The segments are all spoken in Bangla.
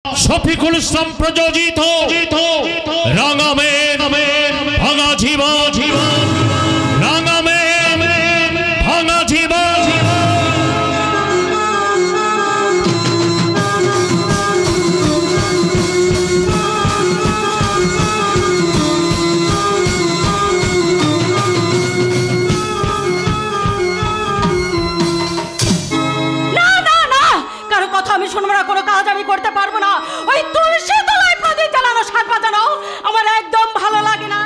শফিকুল ইসলাম প্রযোজিত রাঙামের ভাঙা জীবন রাঙামের ভাঙা জীবন। আমি শুনবো না, কোনো কাজ আমি করতে পারবো না। ওই তুলসী তলায় প্রদীপ জ্বালানো, শাক বাজানো আমার একদম ভালো লাগে না।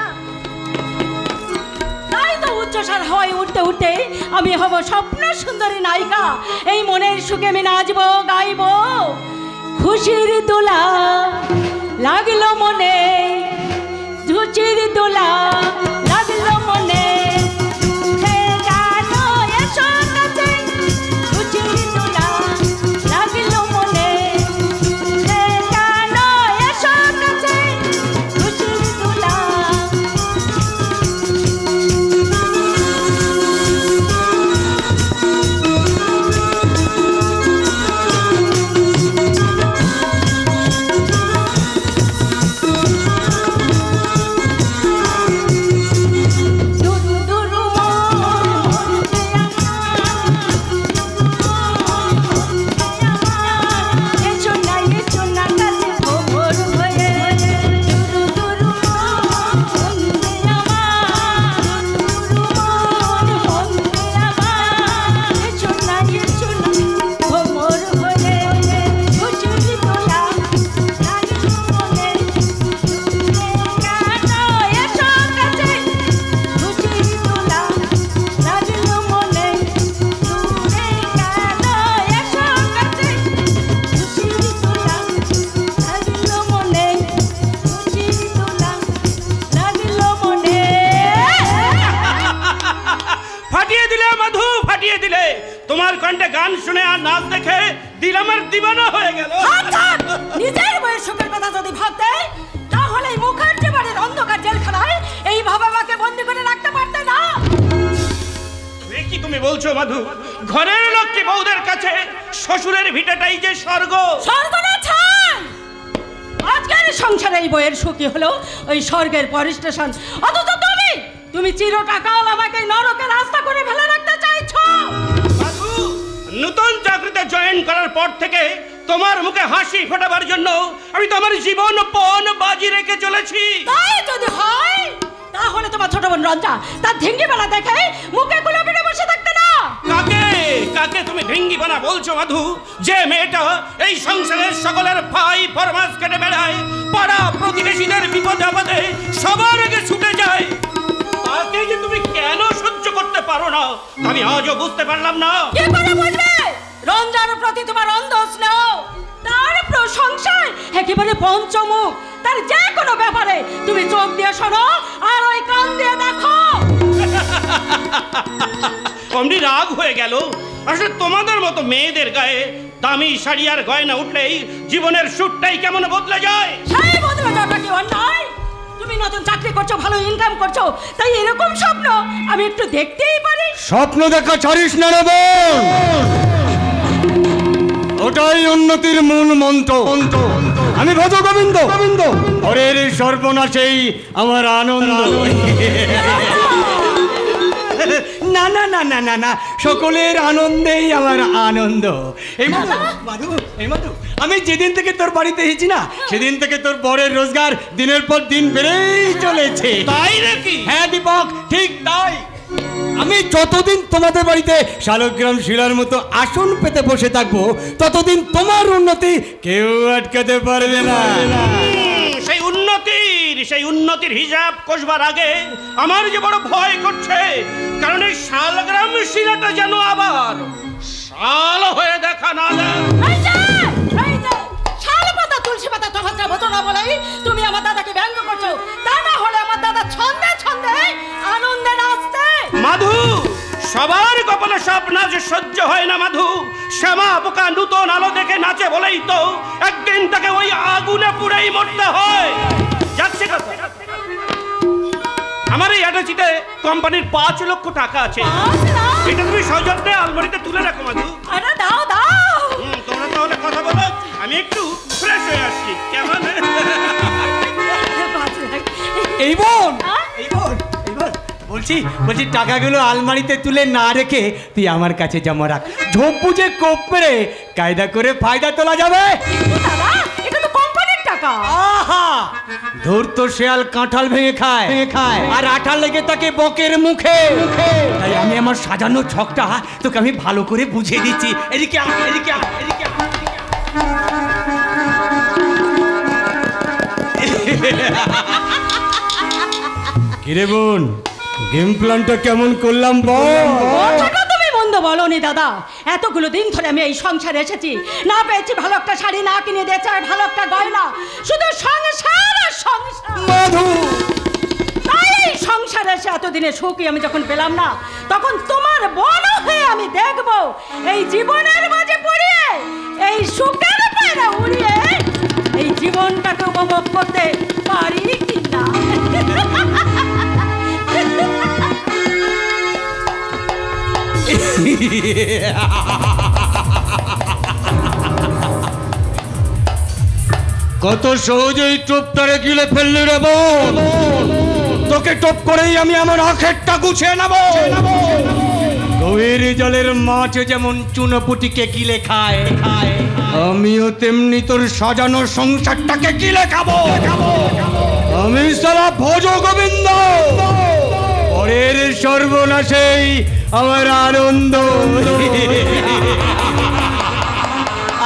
তাই তো উচ্চস্বর হয় উঠতে উঠতে আমি হব স্বপ্ন সুন্দরী নায়িকা। এই মনের সুখে আমি নাচবো গাইবো। খুশির দোলা লাগলো মনে, খুশির দোলা লাগলো মনে। তোমার কণ্ঠে গান শুনে আর নাচ দেখে দিল আমার দিবানা হয়ে গেল। নিজের বইয়ের সুখের কথা যদি ভাবতে তাহলে মুখার্জি বাড়ির অন্ধকার জেলখানায় এইভাবে আমাকে বন্দি করে রাখতে পারতে না। কি তুমি বলছো মাধু? ঘরের লক্ষ্মী বউদের কাছে শ্বশুরের ভিটাটাই যে স্বর্গ। স্বর্গ না ছাই, আজকের সংসারে এই বইয়ের সুখী হলো ওই স্বর্গের পর স্টেশন। অথচ তুমি চিরটাকাল আমাকে নরকের রাস্তা করে ফেলে রাখতে চাইছো। নতুন চাকরিতে জয়েন করার পর থেকে তোমার মুখে হাসি ফোটাবার জন্য আমি তোমার জীবন পণ বাজি রেখে চলেছি। তাই যদি হয় তাহলে তোমার ছোট বোন রঞ্জা তার ঢিঙ্গি বানা দেখে মুখে গুলো পেটে বসে থাকতে না। কাকে তুমি ঢিঙ্গি বানা বলছো মাধু? যে মেয়েটা এই সংসারের সকলের ভাই ফরমাস কেটে বেড়ায়, পাড়া প্রতিবেশীদের বিপদে আপদে সবার আগে ছুটে যায়, তাকে যে তুমি কেন সহ্য করতে পারো না আমি আজও বুঝতে পারলাম না। কি করে বুঝবে? রঞ্জার প্রতি তোমার অন্ধ স্নেহ, তার প্রশংসায় একেবারে পঞ্চমুখ। তার যে কোনো ব্যাপারে তুমি চোখ দিয়ে শোনো আর ওই কান দিয়ে দেখো। অমনি রাগ হয়ে গেল। আসলে তোমাদের মতো মেয়েদের গায়ে দামি শাড়ি আর গয়না উঠলেই জীবনের সুরটাই কেমন বদলে যায়। সেই বদলে যাওয়াটা কি অন্যায়? তুমি নতুন চাকরি করছো, ভালো ইনকাম করছো, তাই এরকম স্বপ্ন আমি একটু দেখতেই পারি। স্বপ্ন দেখা ছাড়িস না রে বোন, ওটাই উন্নতির মূল মন্ত্র। আমি ভজ গোবিন্দ, পরের সর্বনাশেই আমার আনন্দ। না না না না না না, সকলের আনন্দেই আমার আনন্দ। এই মাধু, আমি যেদিন থেকে তোর বাড়িতে এসেছি না, সেদিন থেকে তোর বরের রোজগার দিনের পর দিন বেড়েই চলেছে। তাই নাকি? হ্যাঁ দীপক, ঠিক তাই। আমি যতদিন তোমাদের বাড়িতে শালগ্রাম শিলার মতো আসন পেতে বসে থাকবো, ততদিন তোমার উন্নতি কেউ আটকাতে পারবে না। সেই উন্নতির হিসাব কষবার আগে আমার যে বড় ভয় করছে, কারণ এই শালগ্রাম শিলাটা যেন আবার শাল হয়ে দেখা না যায়। শাল পাতা তুলসী পাতা তফাৎটা বোঝো না বলেই তুমি আমার দাদাকে ব্যঙ্গ করছো। তা না হলে আমার দাদা ছন্দে ছন্দে আনন্দে নাচতে। মাধু, সবার কপালে সব নাচ সহ্য হয় না মাধু। শ্যামা পোকা নতুন আলো দেখে নাচে বলেই তো একদিন তাকে ওই আগুনে পুড়েই মরতে হয়। যাচ্ছে কথা, আমার এই অ্যাটাচিতে কোম্পানির 5 লক্ষ টাকা আছে। এটা তুমি সযত্নে আলমারিতে তুলে রাখো মাধু। আরে দাও দাও। তোমরা তাহলে কথা বলো, আমি একটু ফ্রেশ হয়ে আসি কেমন? এই বোন হ্যাঁ? এই বোন এই বোন বলছি টাকাগুলো আলমারিতে তুলে না রেখে তুই আমার কাছে জমা রাখ। ঝোপ বুঝে কোপ মেরে কায়দা করে ফায়দা তোলা যাবে। দাদা এটা তো কোম্পানির টাকা। আহা ধূর্ত শেয়াল কাঁঠাল ভেঙে খায় আর আঠা লেগে থাকে বকের মুখে। তাই আমি আমার সাজানো ছকটা তোকে আমি ভালো করে বুঝিয়ে দিচ্ছি। এদিকে আ, এদিকে আ, এদিকে আ। কিরে বোন গেম প্ল্যানটা কেমন করলাম বল? কথাটা তুমি মন্দ বলনি দাদা। এতগুলো দিন ধরে আমি এই সংসারে এসেছি, না পেয়েছি ভালো একটা শাড়ি, না কিনে দিয়েছে আর ভালো একটা গয়না, শুধু সংসার আর সংসার। মধু তাই এই সংসারে এসে এতদিনে সুখী আমি যখন পেলাম না, তখন তোমার বোন হয়ে আমি দেখব এই জীবনের মাঝে পড়িয়ে এই সুখের পায়রা উড়িয়ে এই জীবনটাকে উপভোগ করতে পারি কিনা। কত সহজেই টোপটারে গিলে ফেললি রে বোন। তোকে টপ করেই আমি আমার আখেরটা গুছিয়ে নেব। গভীর জলের মাছ যেমন চুনোপুটিকে গিলে খায়, আমিও তেমনি তোর সাজানো সংসারটাকে গিলে খাবো। আমি সারা ভজ গোবিন্দ, পরের সর্বনাশেই আমার আনন্দ।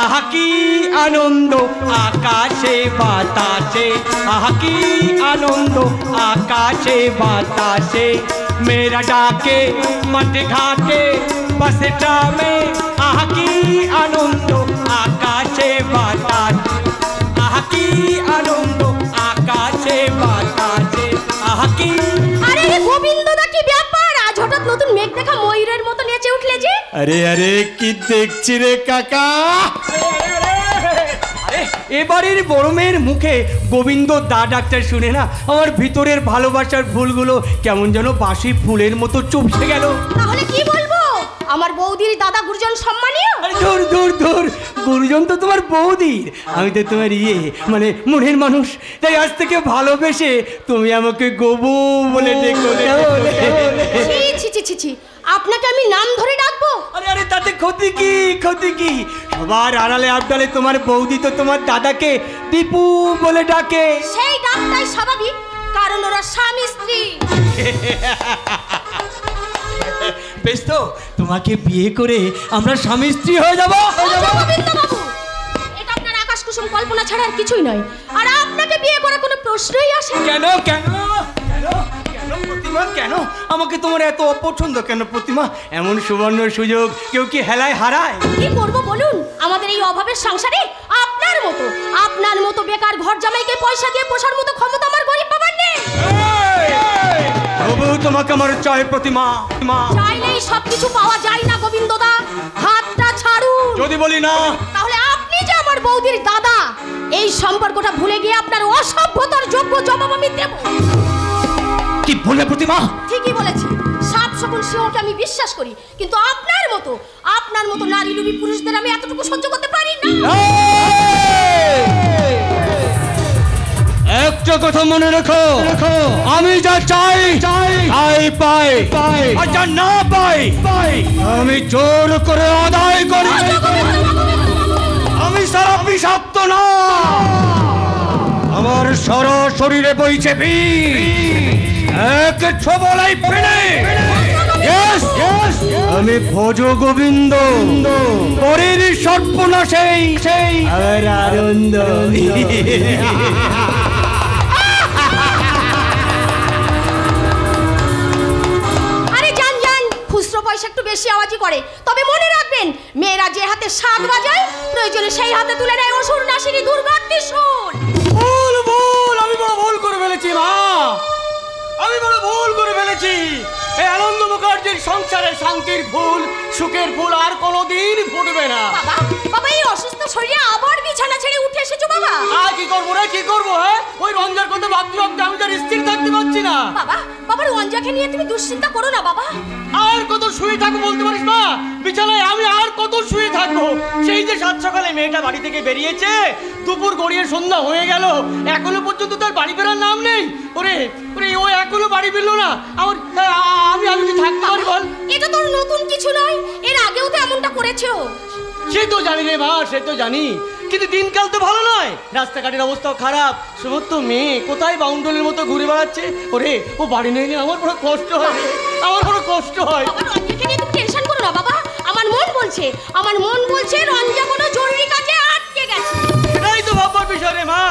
আহা কি আনন্দ আকাশে বাতাসে, আহা কি আনন্দ আকাশে বাতাসে, মেরা ডাকে মাঠে ঘাটে বাসে ট্রামে, আহা কি আনন্দ আকাশে বাতাসে, আহা কি আনন্দ আকাশে বাতাসে, আহা কি। আরে গোবিন্দ দা কি ব্যাপার? আজ হঠাৎ নতুন মেঘ দেখা ময়ূরের মতো নেচে উঠলে যে? আরে কি দেখছি রে কাকা? এবারের বড় মেয়ের মুখে গোবিন্দ দা ডাক্তার শুনে না আমার ভিতরের ভালোবাসার ফুলগুলো কেমন যেন বাসি ফুলের মতো চুপসে গেল। তাহলে কি বলবো? আমার বৌদির দাদা গুরুজন সম্মানীয়। ধুর ধুর ধুর, গুরুজন তো তোমার বৌদির, আমি তো তোমার মানে মনের মানুষ। তাই আজ থেকে ভালোবেসে তুমি আমাকে গোবু বলে ডেকো। ছি ছি ছি ছি ছি, আপনাকে আমি নাম ধরে ডাকবো? আরে আরে তাতে ক্ষতি কি, ক্ষতি কি? সবার আড়ালে আবডালে তোমার বৌদি তো তোমার দাদাকে দীপু বলে ডাকে। সেই ডাকটাই স্বাভাবিক, কারণ ওরা স্বামী স্ত্রী। বেশ তো, তোমাকে বিয়ে করে আমরা স্বামী স্ত্রী হয়ে যাবো। গোবিন্দ বাবু, এটা আপনার আকাশ কুসুম কল্পনা ছাড়া আর কিছুই নয়। আর আপনাকে বিয়ে করার কোনো প্রশ্নই আসে না। কেন কেন কেন কেন প্রতিমা, কেন আমাকে তোমার এত অপছন্দ কেন প্রতিমা? এমন সুবর্ণ সুযোগ কেউ কি হেলায় হারায়? কি করবো বলুন? আমাদের এই অভাবের সংসারে আপনার মতো বেকার ঘর জামাইকে পয়সা দিয়ে পোষার মতো ক্ষমতা আমার গরিব বাবার নেই। তবু তোমাকে আমার চাই প্রতিমা। চাইলেই সবকিছু পাওয়া যায় না গোবিন্দ দা, হাতটা ছাড়ুন। যদি বলি না, তাহলে আপনি যে আমার বৌদির দাদা, এই সম্পর্কটা ভুলে গিয়ে আপনার অসভ্যতার যোগ্য জবাব আমি দেব। কি বলবে প্রতিমা? ঠিকই বলেছি, সাপ শকুন সিংহকে আমি বিশ্বাস করি, কিন্তু আপনার মতো নারী লোভী পুরুষদের আমি এতটুকু সহ্য করতে পারি না। একটা কথা মনে রেখো, আমি যা চাই পাই, আর যা না পাই আমি জোর করে আদায় করি। আমি সারা বিষাক্ত না, আমার সারা শরীরে বইছে বিষ, এক ছোবলাই ফেলে। আমি ভজ গোবিন্দ, পরের সর্বনাশেই আর আনন্দ। পয়সা একটু বেশি আওয়াজই করে, তবে মনে রাখবেন মেয়েরা যে হাতে শাক বাজায় প্রয়োজনে সেই হাতে তুলে নেয় অসুর নাশিনী দুর্গা ত্রিশূল। ভুল আমি বড় ভুল করে ফেলেছি মা, আমি বড় ভুল করে ফেলেছি। এই আনন্দ মুখার্জির সংসারের শান্তির ফুল, সুখের ফুল আর কোনোদিন ফুটবে না। বাবা এই অসুস্থ শরীরে আবার বিছানা ছেড়ে উঠে এসেছো বাবা? আর কি করবো রে, কি করবো? হ্যাঁ, ওই রঞ্জার কথা ভাবতে ভাবতে আমি তার স্থির থাকতে পারছি না। বাবা, বাবা রঞ্জাকে নিয়ে তুমি দুশ্চিন্তা করো না বাবা। আর কত শুয়ে থাকবো বলতে পারিস না? বিছানায় আমি আর কত শুয়ে থাকবো? সেই যে সাত সকালে মেয়েটা বাড়ি থেকে বেরিয়েছে, দুপুর গড়িয়ে সন্ধ্যা হয়ে গেল, এখনো পর্যন্ত তার বাড়ি ফেরার নাম নেই। ওরে ওরে, ও এখনো বাড়ি ফিরলো না। আমি কি থাকতে পারি বল? এটা তোর নতুন কিছু নয়, এর আগেও তো এমনটা করেছো। সে তো জানি রে মা, সে তো জানি, কিন্তু দিনকাল তো ভালো নয়, রাস্তাঘাটের অবস্থাও খারাপ। সমস্ত মেয়ে কোথায় বাউন্ডলের মতো ঘুরে বেড়াচ্ছে। ওরে, ও বাড়ি নেই, আমার বড় কষ্ট হয়, আমার বড় কষ্ট হয়। বাবা রঞ্জাকে নিয়ে তুমি টেনশন করো না বাবা। আমার মন বলছে রঞ্জা কোনো জরুরি কাজে আটকে গেছে। সেটাই তো ভাববার বিষয় রে মা,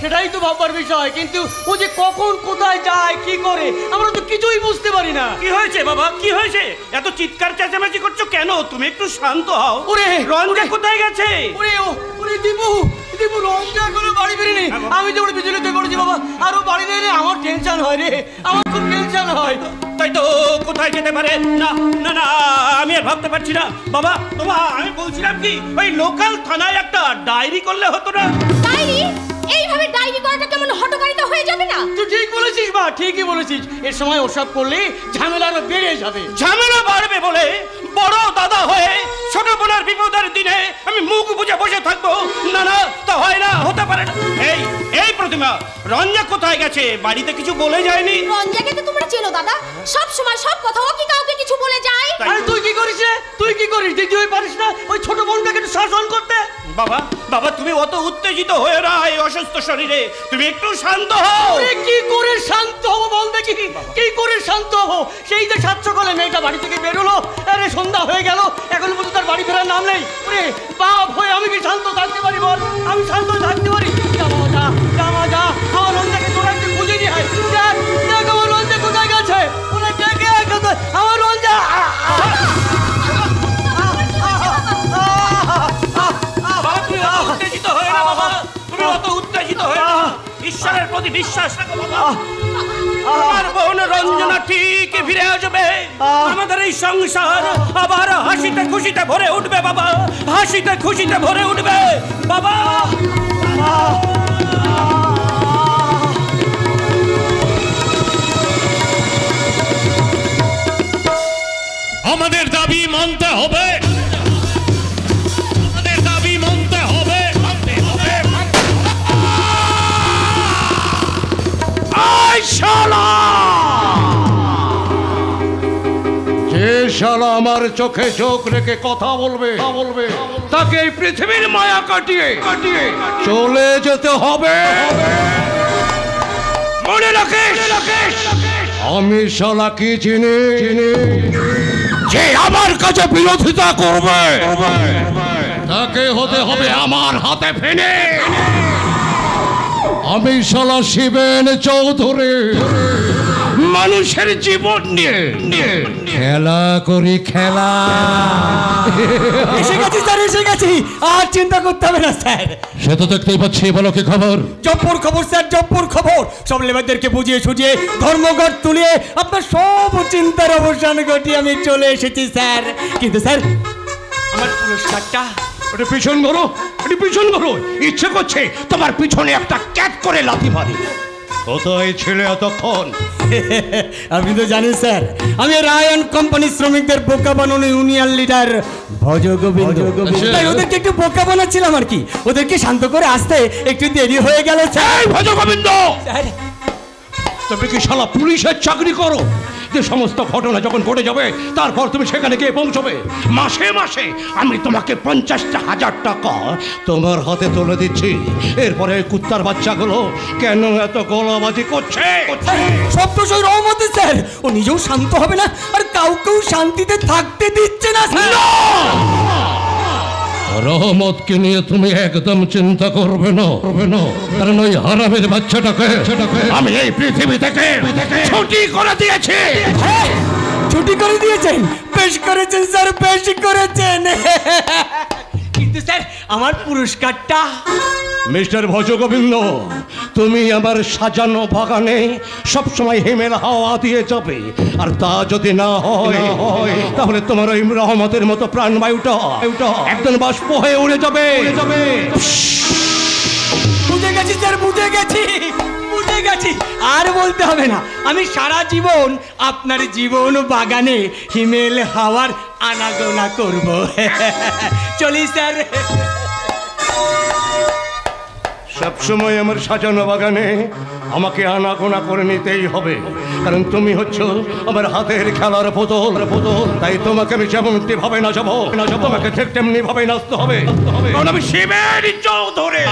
সেটাই তো ভাববার বিষয়, কিন্তু ও যে কখন কোথায় যায় কি করে আমরা তো কিছুই বুঝতে পারি না। কি হয়েছে বাবা, কি হয়েছে? এত চিৎকার চেঁচামেচি করছো কেন? তুমি একটু শান্ত হও। ওরে, রঞ্জা কোথায় গেছে? ওরে দীপু, রঞ্জা এখনো বাড়ি ফেরেনি। আমি তো ওর পিছনে পড়েছি বাবা, আর ও বাড়ি নেই রে। আমার টেনশন হয় রে, আমার খুব টেনশন হয়। তাই তো, কোথায় যেতে পারে? না না না, আমি আর ভাবতে পারছি না বাবা। আমি বলছিলাম কি, ওই লোকাল থানায় একটা ডায়েরি করলে হতো না? ডায়েরি? এইভাবে ডায়েরি করাটা কেমন হঠকারিতা হয়ে যাবে না? তুই ঠিক বলেছিস মা, ঠিকই বলেছিস। এর সময় ওসব করলে ঝামেলা আরো বেড়ে যাবে। ঝামেলা বাড়বে বলে বড় দাদা হয়ে ছোট বোনের বিপদের দিনে আমি মুখ বুজে বসে থাকবো? না না, তা হয় না, হতে পারে না। এই প্রতিমা, রঞ্জা কোথায় গেছে? বাড়িতে কিছু বলে যায়নি? রঞ্জাকে তো তোমরা চেনো দাদা, সব সময় সব কথা ও কি কাউকে কিছু বলে যায়? আরে তুই কি করিস রে? তুই কি করিস? তুই পারিস না ওই ছোট বোনটাকে একটু শাসন করতে? বাবা তুমি অত উত্তেজিত হয়ে না এই অসুস্থ শরীরে, তুমি একটু শান্ত হও। কি করে শান্ত হবো বল দেখি, কি করে শান্ত হবো? সেই যে সাত সকালে মেয়েটা বাড়ি থেকে বেরোলো, আরে সন্ধ্যা হয়ে গেল, এখনো পর্যন্ত তার বাড়ি ফেরার নাম নেই। ওরে বাপ হয়ে আমি কি শান্ত থাকতে পারি বল? আমি শান্ত থাকতে পারি? যা আমার রঞ্জাকে তোরা একটু খুঁজে নিয়ে আয়। দেখ আমার রঞ্জা কোথায় গেছে, ওরা ডেকে আমার রঞ্জা। উত্তেজিত হয়ে না বাবা, তুমি অত উত্তেজিত হয়ে না। ঈশ্বরের প্রতি বিশ্বাস রাখো বাবা। আমার বোন রঞ্জনা ঠিক ফিরে আসবে। আমাদের এই সংসার আবার হাসিতে খুশিতে ভরে উঠবে বাবা, হাসিতে খুশিতে ভরে উঠবে বাবা। আমাদের দাবি মানতে হবে, আমাদের দাবি মানতে হবে। যে শালা আমার চোখে চোখ রেখে কথা বলবে তাকে এই পৃথিবীর মায়া কাটিয়ে চলে যেতে হবে। মনে রাখিস, আমি শালা কি চিনি, যে আমার কাছে বিরোধিতা করবে তাকে হতে হবে আমার হাতে ফেনে। আমি শালা শিবেন চৌধুরী, মানুষের জীবন নিয়ে খেলা করি, খেলা। এসে গেছি স্যার, এসে গেছি, আর চিন্তা করতে হবে না স্যার। সে তো দেখতেই পাচ্ছি, বলো কি খবর? জব্বর খবর স্যার, জব্বর খবর। সব লেবারদেরকে বুঝিয়ে সুঝিয়ে ধর্মঘট তুলিয়ে আপনার সব চিন্তার অবসান ঘটিয়ে আমি চলে এসেছি স্যার। কিন্তু স্যার, আমার পুরস্কারটা ওটা পিছন ধরো, ইচ্ছে করছে তোমার পিছনে একটা ক্যাট করে লাথি মারি। কোথায় ছেলে এতক্ষণ? আপনি তো জানেন স্যার, আমি রায়ন কোম্পানি শ্রমিকদের বোকা বানানো ইউনিয়ন লিডার ভজগোবিন্দ। তাই ওদেরকে একটু বোকা বানাচ্ছিলাম আর কি, ওদেরকে শান্ত করে আসতে একটু দেরি হয়ে গেল স্যার। ভজগোবিন্দ, তুমি কি শালা পুলিশের চাকরি করো? যে সমস্ত ঘটনা যখন ঘটে যাবে তারপর তুমি সেখানে গিয়ে পৌঁছবে। মাসে মাসে আমি তোমাকে 50,000 টাকা তোমার হাতে তুলে দিচ্ছি। এরপরে কুত্তার বাচ্চাগুলো কেন এত গলাবাজি করছে? সব তো সেই রহমতে স্যার, ও নিজেও শান্ত হবে না আর কাউকেও শান্তিতে থাকতে দিচ্ছে না স্যার। রহমতকে নিয়ে তুমি একদম চিন্তা করবে না, কারণ ওই হারামের বাচ্চাটাকে আমি এই পৃথিবী থেকে ছুটি করে দিয়েছি। ছুটি করে দিয়েছেন? বেশ করেছেন স্যার, বেশ করেছেন। কিন্তু স্যার, আমার পুরস্কারটা? মিস্টার ভজগোবিন্দ, তুমি আমার সাজানো বাগানে সবসময় হিমেল হাওয়া দিয়ে যাবে, আর তা যদি না হয় তাহলে তোমার ওই রহমতের মতো প্রাণবায়ুটা একদম বাষ্প হয়ে উড়ে যাবে। বুঝে গেছি স্যার, বুঝে গেছি। গেছি, আর বলতে হবে না। আমি সারা জীবন আপনার জীবন বাগানে হিমেল হাওয়ার আনাগোনা করব। চলি স্যার। সবসময় আমার সাজানো বাগানে আমাকে আনাগোনা করে নিতেই হবে, কারণ তুমি হচ্ছ আমার হাতের খেলার পুতুল। তাই তোমাকে আমি যেমনটি ভাবে নাচাবো, তোমাকে ঠিক তেমনি ভাবে নাচতে হবে, কারণ আমি শিবের চৌধুরী।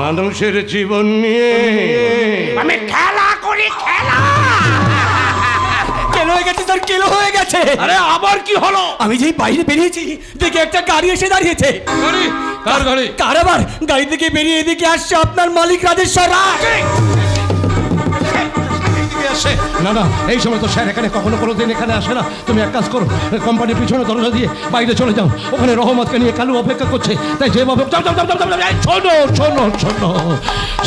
মানুষের জীবন নিয়ে আমি খেলা করি, খেলা। কেন হয়ে গেছে স্যার, কেন হয়ে গেছে? আরে আবার কি হলো? আমি যেই বাইরে বেরিয়েছি দেখে একটা গাড়ি এসে দাঁড়িয়েছে। গাড়ি? কার গাড়ি? কার আবার? গাড়ি থেকে বেরিয়ে এদিকে আসছে আপনার মালিক রাজেশ্বর রায়। না না, এই সময় তো স্যার এখানে কখনো কোনোদিন এখানে আসে না। তুমি এক কাজ করো, কোম্পানির পিছনে দরজা দিয়ে বাইরে চলে যাও। ওখানে রহমতকে নিয়ে কালু অপেক্ষা করছে। তাই যেভাবে যাও যাও যাও যাও যাও। এই শোনো শোনো শোনো,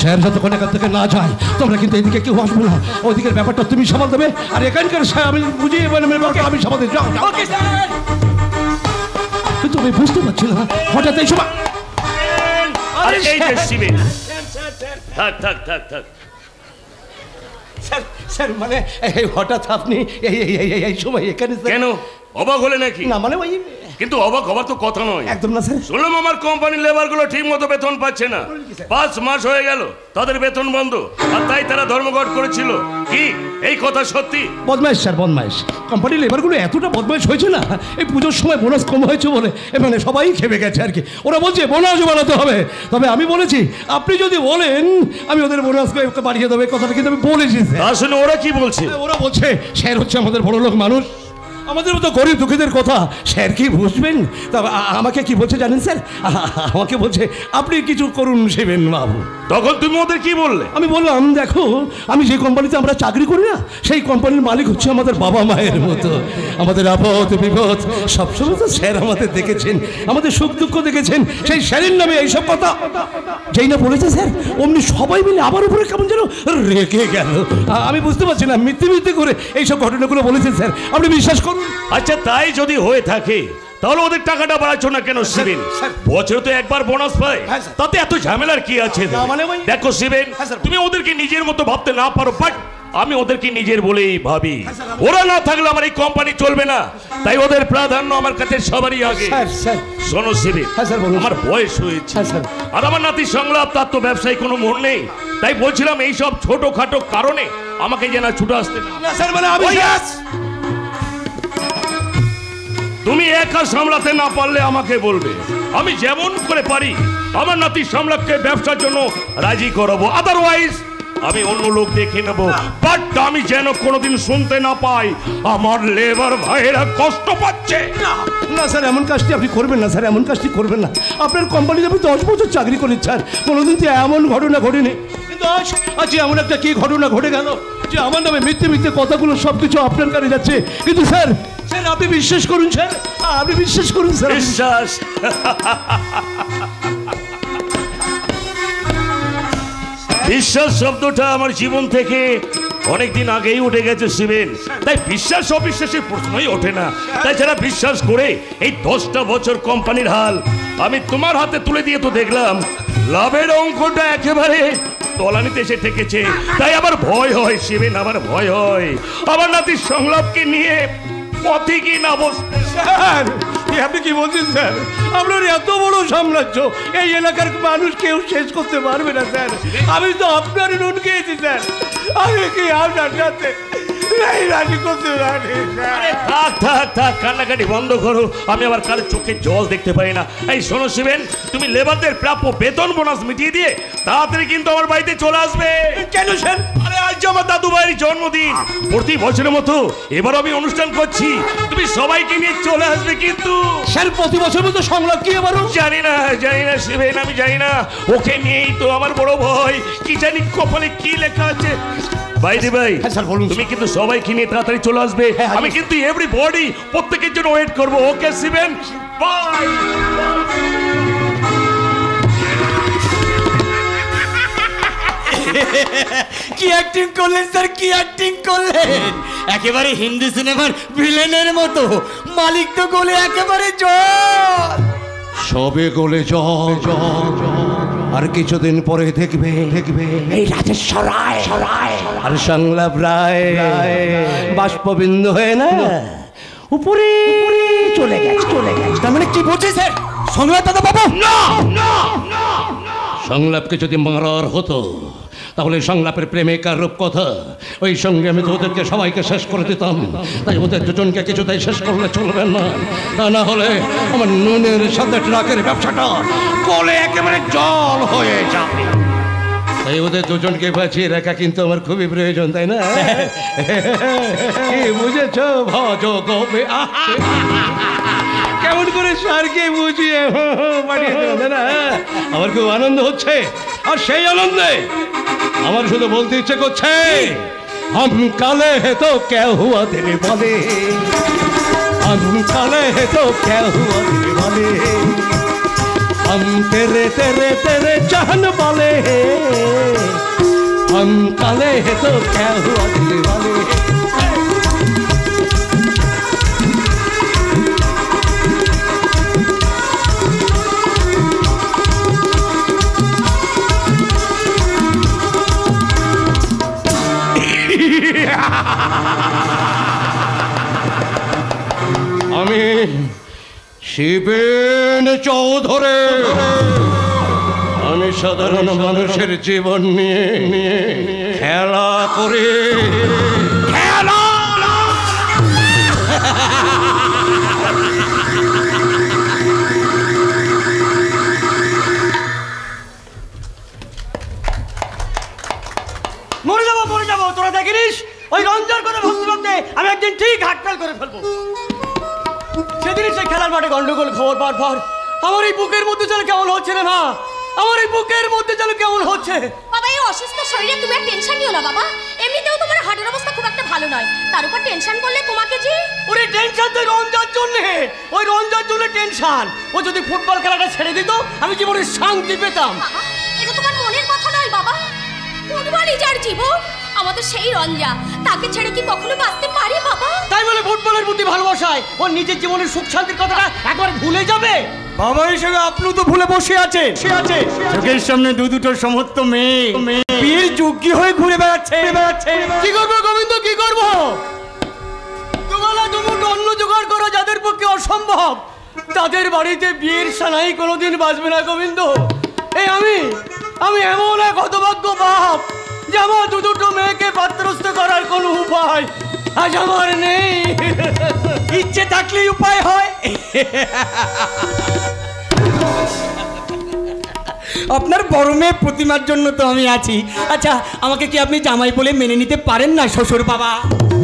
স্যার যতক্ষণ এখান থেকে না যায় তোমরা কিন্তু এদিকে কেউ আসবে না। ওইদিকের ব্যাপারটা তুমি সামাল দেবে, আর এখানকার স্যার আমি বুঝিয়ে আমি সামাল দিই। যাও যাও। Okay sir. কিন্তু আমি বুঝতে পারছি না হঠাৎ এই সময়। আরে এই যে শিবেন, থাক থাক থাক থাক। স্যার স্যার মানে এই হঠাৎ আপনি এই এই এই এই সময় এখানে স্যার? কেন অবাক হলে নাকি? না মানে ওই কিন্তু অবাক হবার তো কথা নয়। একদম না স্যার। শুনলাম আমার কোম্পানির লেবারগুলো ঠিক মতো বেতন পাচ্ছে না। 5 মাস হয়ে গেল তাদের বেতন বন্ধ, আর তাই তারা ধর্মঘট করেছিল। কি এই কথা সত্যি? বদমাইশ স্যার, বদমাইশ। কোম্পানির লেবারগুলো এতটা বদমাইশ হয়েছে না, এই পুজোর সময় বোনাস কম হয়েছে বলে মানে সবাই খেপে গেছে আর কি। ওরা বলছে বোনাস বাড়াতে হবে। তবে আমি বলেছি আপনি যদি বলেন আমি ওদের বোনাস বাড়িয়ে দেবো, কথাটা কিন্তু আমি বলেছি স্যার। আসলে ওরা কি বলছে? ওরা বলছে স্যার হচ্ছে আমাদের বড় লোক মানুষ, আমাদের মতো গরিব দুঃখীদের কথা স্যার কি বুঝবেন। তবে আমাকে কি বলছে জানেন স্যার? আমাকে বলছে আপনি কিছু করুন শিবেন বাবু। তখন তুমি ওদের কি বললে? আমি বললাম দেখো, আমি যে কোম্পানিতে আমরা চাকরি করি না, সেই কোম্পানির মালিক হচ্ছে আমাদের বাবা মায়ের মতো। আমাদের আপদ বিপদ সবসময় তো স্যার আমাদের দেখেছেন, আমাদের সুখ দুঃখ দেখেছেন। সেই স্যারের নামে এইসব কথা যেই না বলেছে স্যার, অমনি সবাই মিলে আমার উপরে কেমন যেন রেখে গেল। আমি বুঝতে পারছি না, মিথ্যে করে এইসব ঘটনাগুলো বলেছেন স্যার। আপনি বিশ্বাস করুন। আচ্ছা তাই যদি হয়ে থাকে তাহলে ওদের টাকাটা বাড়াচ্ছ না কেন শিবেন? বছরে তো একবার বোনাস পায়, তাতে এত ঝামেলার কি আছে? দেখো শিবেন, তুমি ওদেরকে নিজের মতো ভাবতে না পারো, বাট আমি ওদেরকে নিজের বলেই ভাবি। ওরা না থাকলে আমার এই কোম্পানি চলবে না, তাই ওদের প্রাধান্য আমার কাছে সবারই আগে। শোনো শিবেন, আমার বয়স হয়েছে আর আমার নাতি সংলাপ, তার তো ব্যবসায় কোনো মন নেই। তাই বলছিলাম এইসব ছোটখাটো কারণে আমাকে যেন ছুটে আসতে না। তুমি একা সামলাতে না পারলে আমাকে বলবে, আমি যেমন করে পারি আমার নাতি সামলাকে ব্যবসার জন্য রাজি করাবো। আদারওয়াইজ আমি অন্য লোক দেখে নেব। বাট আমি যেন কোনোদিন শুনতে না পাই আমার লেবার ভাইয়েরা কষ্ট পাচ্ছে। না স্যার, এমন কাজটি আপনি করবেন না স্যার, এমন কাজটি করবেন না। আপনার কোম্পানিতে আপনি 10 বছর চাকরি করেন স্যার, কোনোদিন তো এমন ঘটনা ঘটেনি। কিন্তু আজ এমন একটা কি ঘটনা ঘটে গেল যে আমার নামে মিথ্যে কথাগুলো সব কিছু আপনার কাছে যাচ্ছে। কিন্তু স্যার স্যার আপনি বিশ্বাস করুন স্যার, আপনি বিশ্বাস করুন স্যার। বিশ্বাস? বিশ্বাস শব্দটা আমার জীবন থেকে অনেকদিন আগেই উঠে গেছে শিবেন। তাই বিশ্বাস অবিশ্বাসের প্রশ্নই ওঠে না। তাই যারা বিশ্বাস করে এই 10টা বছর কোম্পানির হাল আমি তোমার হাতে তুলে দিয়ে তো দেখলাম লাভের অঙ্কটা একেবারে তলানিতে এসে ঠেকেছে। তাই আমার ভয় হয় শিবেন, আমার ভয় হয় আমার নাতির সংলাপকে নিয়ে পথে কি না বসতে। স্যার আপনি কি বলছেন স্যার? আপনার এত বড় সাম্রাজ্য এই এলাকার মানুষ কেউ শেষ করতে পারবে না স্যার। আমি তো আপনার নুন খেয়েছি স্যার, আমি কি আপনার সাথে রাজি করতে পারি? থাক থাক থাক, কান্নাকাটি বন্ধ করো। আমি আবার কারোর চোখে জল দেখতে পাই না। এই শোনো শিবেন, তুমি লেবারদের প্রাপ্য বেতন বোনাস মিটিয়ে দিয়ে তাড়াতাড়ি কিন্তু আমার বাড়িতে চলে আসবে। কেন স্যার? আরে আজ আমার দাদু ভাইয়ের জন্মদিন, প্রতি বছরের মতো এবার আমি অনুষ্ঠান করছি, তুমি সবাইকে নিয়ে চলে আসবে। কিন্তু স্যার প্রতি বছর মতো সংলাপ কি এবারও? জানি না শিবেন, আমি জানি না। ওকে নিয়েই তো আমার বড় ভয়। কি জানি কপালে কি লেখা আছে। বাইরে ভাই স্যার বলুন, তুমি কিন্তু সবাইকে নিয়ে তাড়াতাড়ি চলে আসবে। আমি কিন্তু এভরিবডি প্রত্যেকের জন্য ওয়েট করবো। ওকে শিবেন, বাই। কি অ্যাক্টিং করলেন স্যার, কি অ্যাক্টিং করলেন! একেবারে হিন্দি সিনেমার ভিলেনের মতো। মালিক তো গোলে একেবারে জল, সবে গোলে জল জল। আর কিছুদিন পরে দেখবে এই রাজেশ্বর রায় আর সংলাপ রায় বাষ্পবিন্দু হয়ে না উপরে চলে গেছে। তার মানে কি বলছে স্যার? সংলাপ দাদা বাবু সংলাপকে যদি মারার হতো তাহলে সংলাপের প্রেমিকার রূপকথা ওই সঙ্গে আমি তো ওদেরকে সবাইকে শেষ করে দিতাম। তাই ওদের দুজনকে কিছুতেই শেষ করলে চলবে না, তা না হলে আমার নুনের সাথে ট্রাকের ব্যবসাটা কলে একেবারে জল হয়ে যাবে। তাই ওদের দুজনকে বাঁচিয়ে রাখা কিন্তু আমার খুবই প্রয়োজন, তাই না? কি বুঝেছ ভজ গোপে? কেমন করে স্যারকে বুঝিয়ে পাঠিয়ে দিল, তাই না? আমার খুব আনন্দ হচ্ছে, আর সেই আনন্দে আমার শুধু বলতে ইচ্ছে করছে, हम काले है तो क्या हुआ तेरे वाले, हम काले है तो क्या हुआ तेरे वाले, हम तेरे तेरे तेरे चाहने वाले हैं, हम काले है तो क्या हुआ तेरे वाले। আমি শিবেন চৌধুরী, আমি সাধারণ মানুষের জীবন নিয়ে খেলা করি। খেলা মরে যাবো তোরা দেখিস। ওই রঞ্জার কথা ভাবতে ভাবতে আমি একদিন ঠিক হাটফেল করে ফেলবো। সেদিনই সেই খেলার মাঠে গন্ডগোল খবর পাওয়ার পর আমার এই বুকের মধ্যে যেন কেমন হচ্ছে রে মা, আমার এই বুকের মধ্যে যেন কেমন হচ্ছে। বাবা এই অসুস্থ শরীরে তুমি আর টেনশন নিও না বাবা, এমনিতেও তোমার হার্টের অবস্থা খুব একটা ভালো নয়, তার উপর টেনশন করলে তোমাকে যে ওরে টেনশন তো রঞ্জার জন্য, ওই রঞ্জার জন্য টেনশন। ও যদি ফুটবল খেলাটা ছেড়ে দিত আমি জীবনে শান্তি পেতাম। বাবা এটা তোমার মনের কথা নয় বাবা, ফুটবলই যার জীবন, আমাদের সেই রঞ্জা, তাকে ছেড়ে কি কখনো বাঁচতে পারে বাবা? তাই বলে ফুটবলের প্রতি ভালোবাসায় ওর নিজের জীবনের সুখ শান্তির কথাটা একবার ভুলে যাবে? বাবা হিসেবে আপনি তো ভুলে বসে আছে, চোখের সামনে দুটো সমস্ত মেয়ে বীর যোগ্য হয়ে ঘুরে বেড়াচ্ছে। কি করবো গোবিন্দ, কি করবো? তোমালা দুমুট অন্ন জোগাড় করা যাদের পক্ষে অসম্ভব, তাদের বাড়িতে বিয়ের সানাই কোনোদিন বাঁচবে না গোবিন্দ। এই আমি এমন এক হতভাগ্য বাপ যে আমার দুটো মেয়েকে পাত্রস্থ করার কোনো উপায় আজ আমার নেই। ইচ্ছে থাকলেই উপায় হয়। আপনার বড় মেয়ে প্রতিমার জন্য তো আমি আছি। আচ্ছা আমাকে কি আপনি জামাই বলে মেনে নিতে পারেন না শ্বশুর বাবা?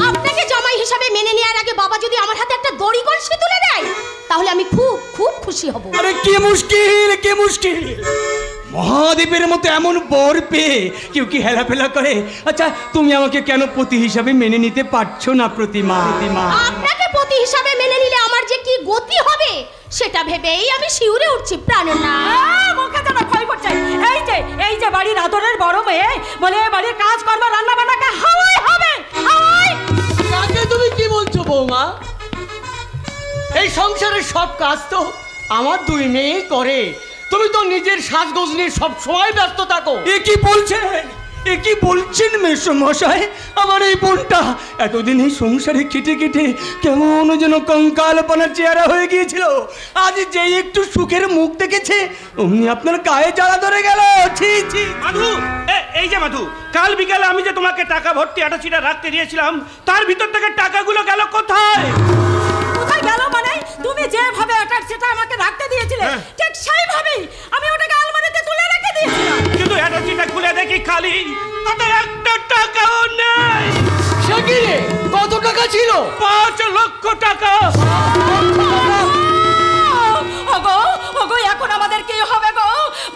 আপনাকে জামাই হিসাবে মেনে নেওয়ার আগে বাবা যদি আমার হাতে একটা দড়ি কলসি তুলে দেয় তাহলে আমি খুব খুব খুশি হব। আরে কি মুশকিল, মহাদেবের মতো এমন বর পেয়ে কেউ কি হেলাফেলা করে? আচ্ছা তুমি আমাকে কেন পতি হিসাবে মেনে নিতে পারছো না প্রতিমা? আপনাকে পতি হিসাবে মেনে নিলে আমার যে কি গতি হবে সেটা ভেবেই আমি শিউরে উঠছি প্রাণনা। মুখে যেন ক্ষয় করছে। এই যে বাড়ির আদরের বড় মেয়ে বলে বাড়ির কাজ করবো, রান্না বান্নাকে হাওয়াই হবে, হাওয়াই। কাকে তুমি কি বলছো বৌমা? এই সংসারের সব কাজ তো আমার দুই মেয়ে করে, তুমি তো নিজের সাজগোজ নিয়ে সব সময় ব্যস্ত থাকো। এ কি বলছেন মেসমশাই? আমার এই বোনটা এতদিন এই সংসারে কেটে কেমন যেন কঙ্কালপনার চেহারা হয়ে গিয়েছিল, আজ যে একটু সুখের মুখ দেখেছে অমনি আপনার গায়ে জ্বালা ধরে গেল। মাধু, এই যে মাধু, কাল বিকালে আমি যে তোমাকে টাকা ভর্তি আটাচিটা রাখতে দিয়েছিলাম তার ভিতর থেকে টাকাগুলো গেল কোথায়? কোথায় গেল মানে? তুমি যেভাবে সেটা আমাকে রাখতে দিয়েছিলে ঠিক সেইভাবেই আমি ওটাকে আলমারিতে তুলে রেখে দিয়েছিলাম। কিন্তু আটাচিটা খুলে দেখি খালি, তাতে একটা টাকাও নেই। সে কি রে? কত টাকা ছিল? 5 লক্ষ টাকা। ওগো এখন আমাদের কি হবে গো?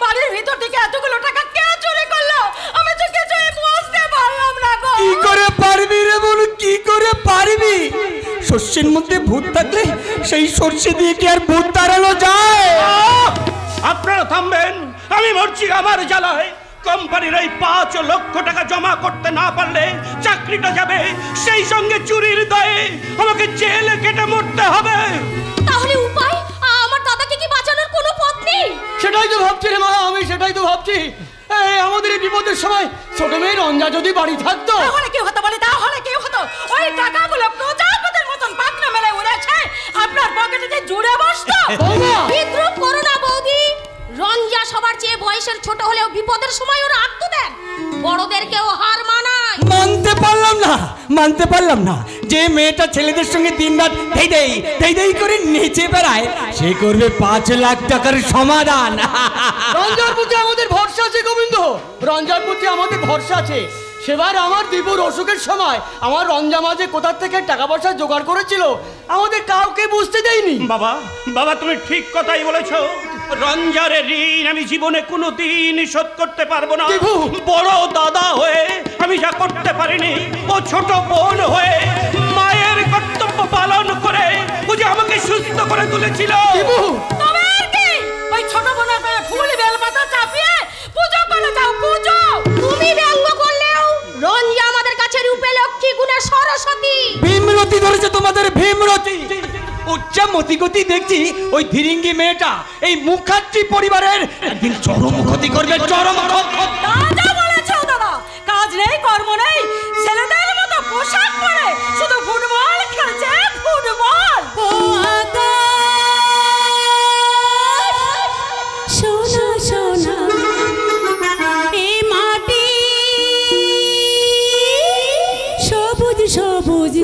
বাড়ির ভিতর থেকে এতগুলো টাকা কে চুরি করলো? আমি তো কিছুই বুঝতে পারলাম না গো। কি করে পারবি রে বলু, কি করে পারবি? শস্যের মধ্যে ভূত থাকলে সেই সর্ষে দিয়ে কি আর ভূত তাড়ানো যায়? আপনারা থামবেন, আমি মরছি আমার জ্বালায়। কোম্পানির ওই 5 লক্ষ টাকা জমা করতে না পারলে চাকরিটা যাবে, সেই সঙ্গে চুরির দায়ে আমাকে জেলে কেটে মরতে হবে। তাহলে উপায়? আমার দাদাকে কি বাঁচানোর কোনো পথ নেই? সেটাই তো ভাবছি রে মা, আমি সেটাই তো ভাবছি। এই আমাদের এই বিপদের সময় ছোট মেয়ে রঞ্জা যদি বাড়ি থাকতো। তাহলে কি হতো বলে, তাহলে কি হতো? ওই টাকাগুলো প্রজাপতির মতন পাখনা মেলায় উড়েছে, আপনার পকেটে যে জুড়ে বসতো। বিদ্রুপ করো না বৌদি। রঞ্জা সবার চেয়ে বয়সের ছোট হলেও বিপদের সময় ওরা আত্ম দেন, বড়দেরকেও হার মানায়। মানতে পারলাম না যে মেয়েটা ছেলেদের সঙ্গে দিনরাত দেই করে নেচে বেড়ায়, সে করবে 5 লাখ টাকার সমাধান। রঞ্জার প্রতি আমাদের ভরসা আছে গোবিন্দ, রঞ্জার প্রতি আমাদের ভরসা আছে। সেবার আমার দীপুর অসুখের সময় আমার রঞ্জা মাঝে কোথা থেকে টাকা পয়সা জোগাড় করেছিল আমাদের কাউকে বুঝতে দেয়নি। বাবা বাবা তুমি ঠিক কথাই বলেছো। রঞ্জারের ঋণ আমি জীবনে কোনোদিন শোধ করতে পারবো না। বড় দাদা হয়ে আমি যা করতে পারিনি, ও ছোট বোন হয়ে মায়ের কর্তব্য পালন করে ও যে আমাকে সুস্থ করে তুলেছিল। তবে আর কি, ওই ছোট বোনের পায়ে ফুল বেলপাতা চাপিয়ে পূজা করে যাও, পূজো। তুমি ব্যঙ্গ করলেও রঞ্জা আমাদের কাছে রূপে লক্ষ্মী গুণে সরস্বতী। ভীমরতি ধরেছে তোমাদের, ভীমরতি। উচ্চা মতিগতি দেখছি ওই ধীরিঙ্গি মেয়েটা এই মুখার্জি পরিবারের একদিন চরম ক্ষতি করবে, চরম ক্ষতি। যা বলেছো দাদা, কাজ নেই কর্ম নেই, ছেলেদের মতো পোশাক পরে শুধু ফুটবল খেলছে, ফুটবল। ও সোনা সোনা এ মাটি সবুজ সবুজ,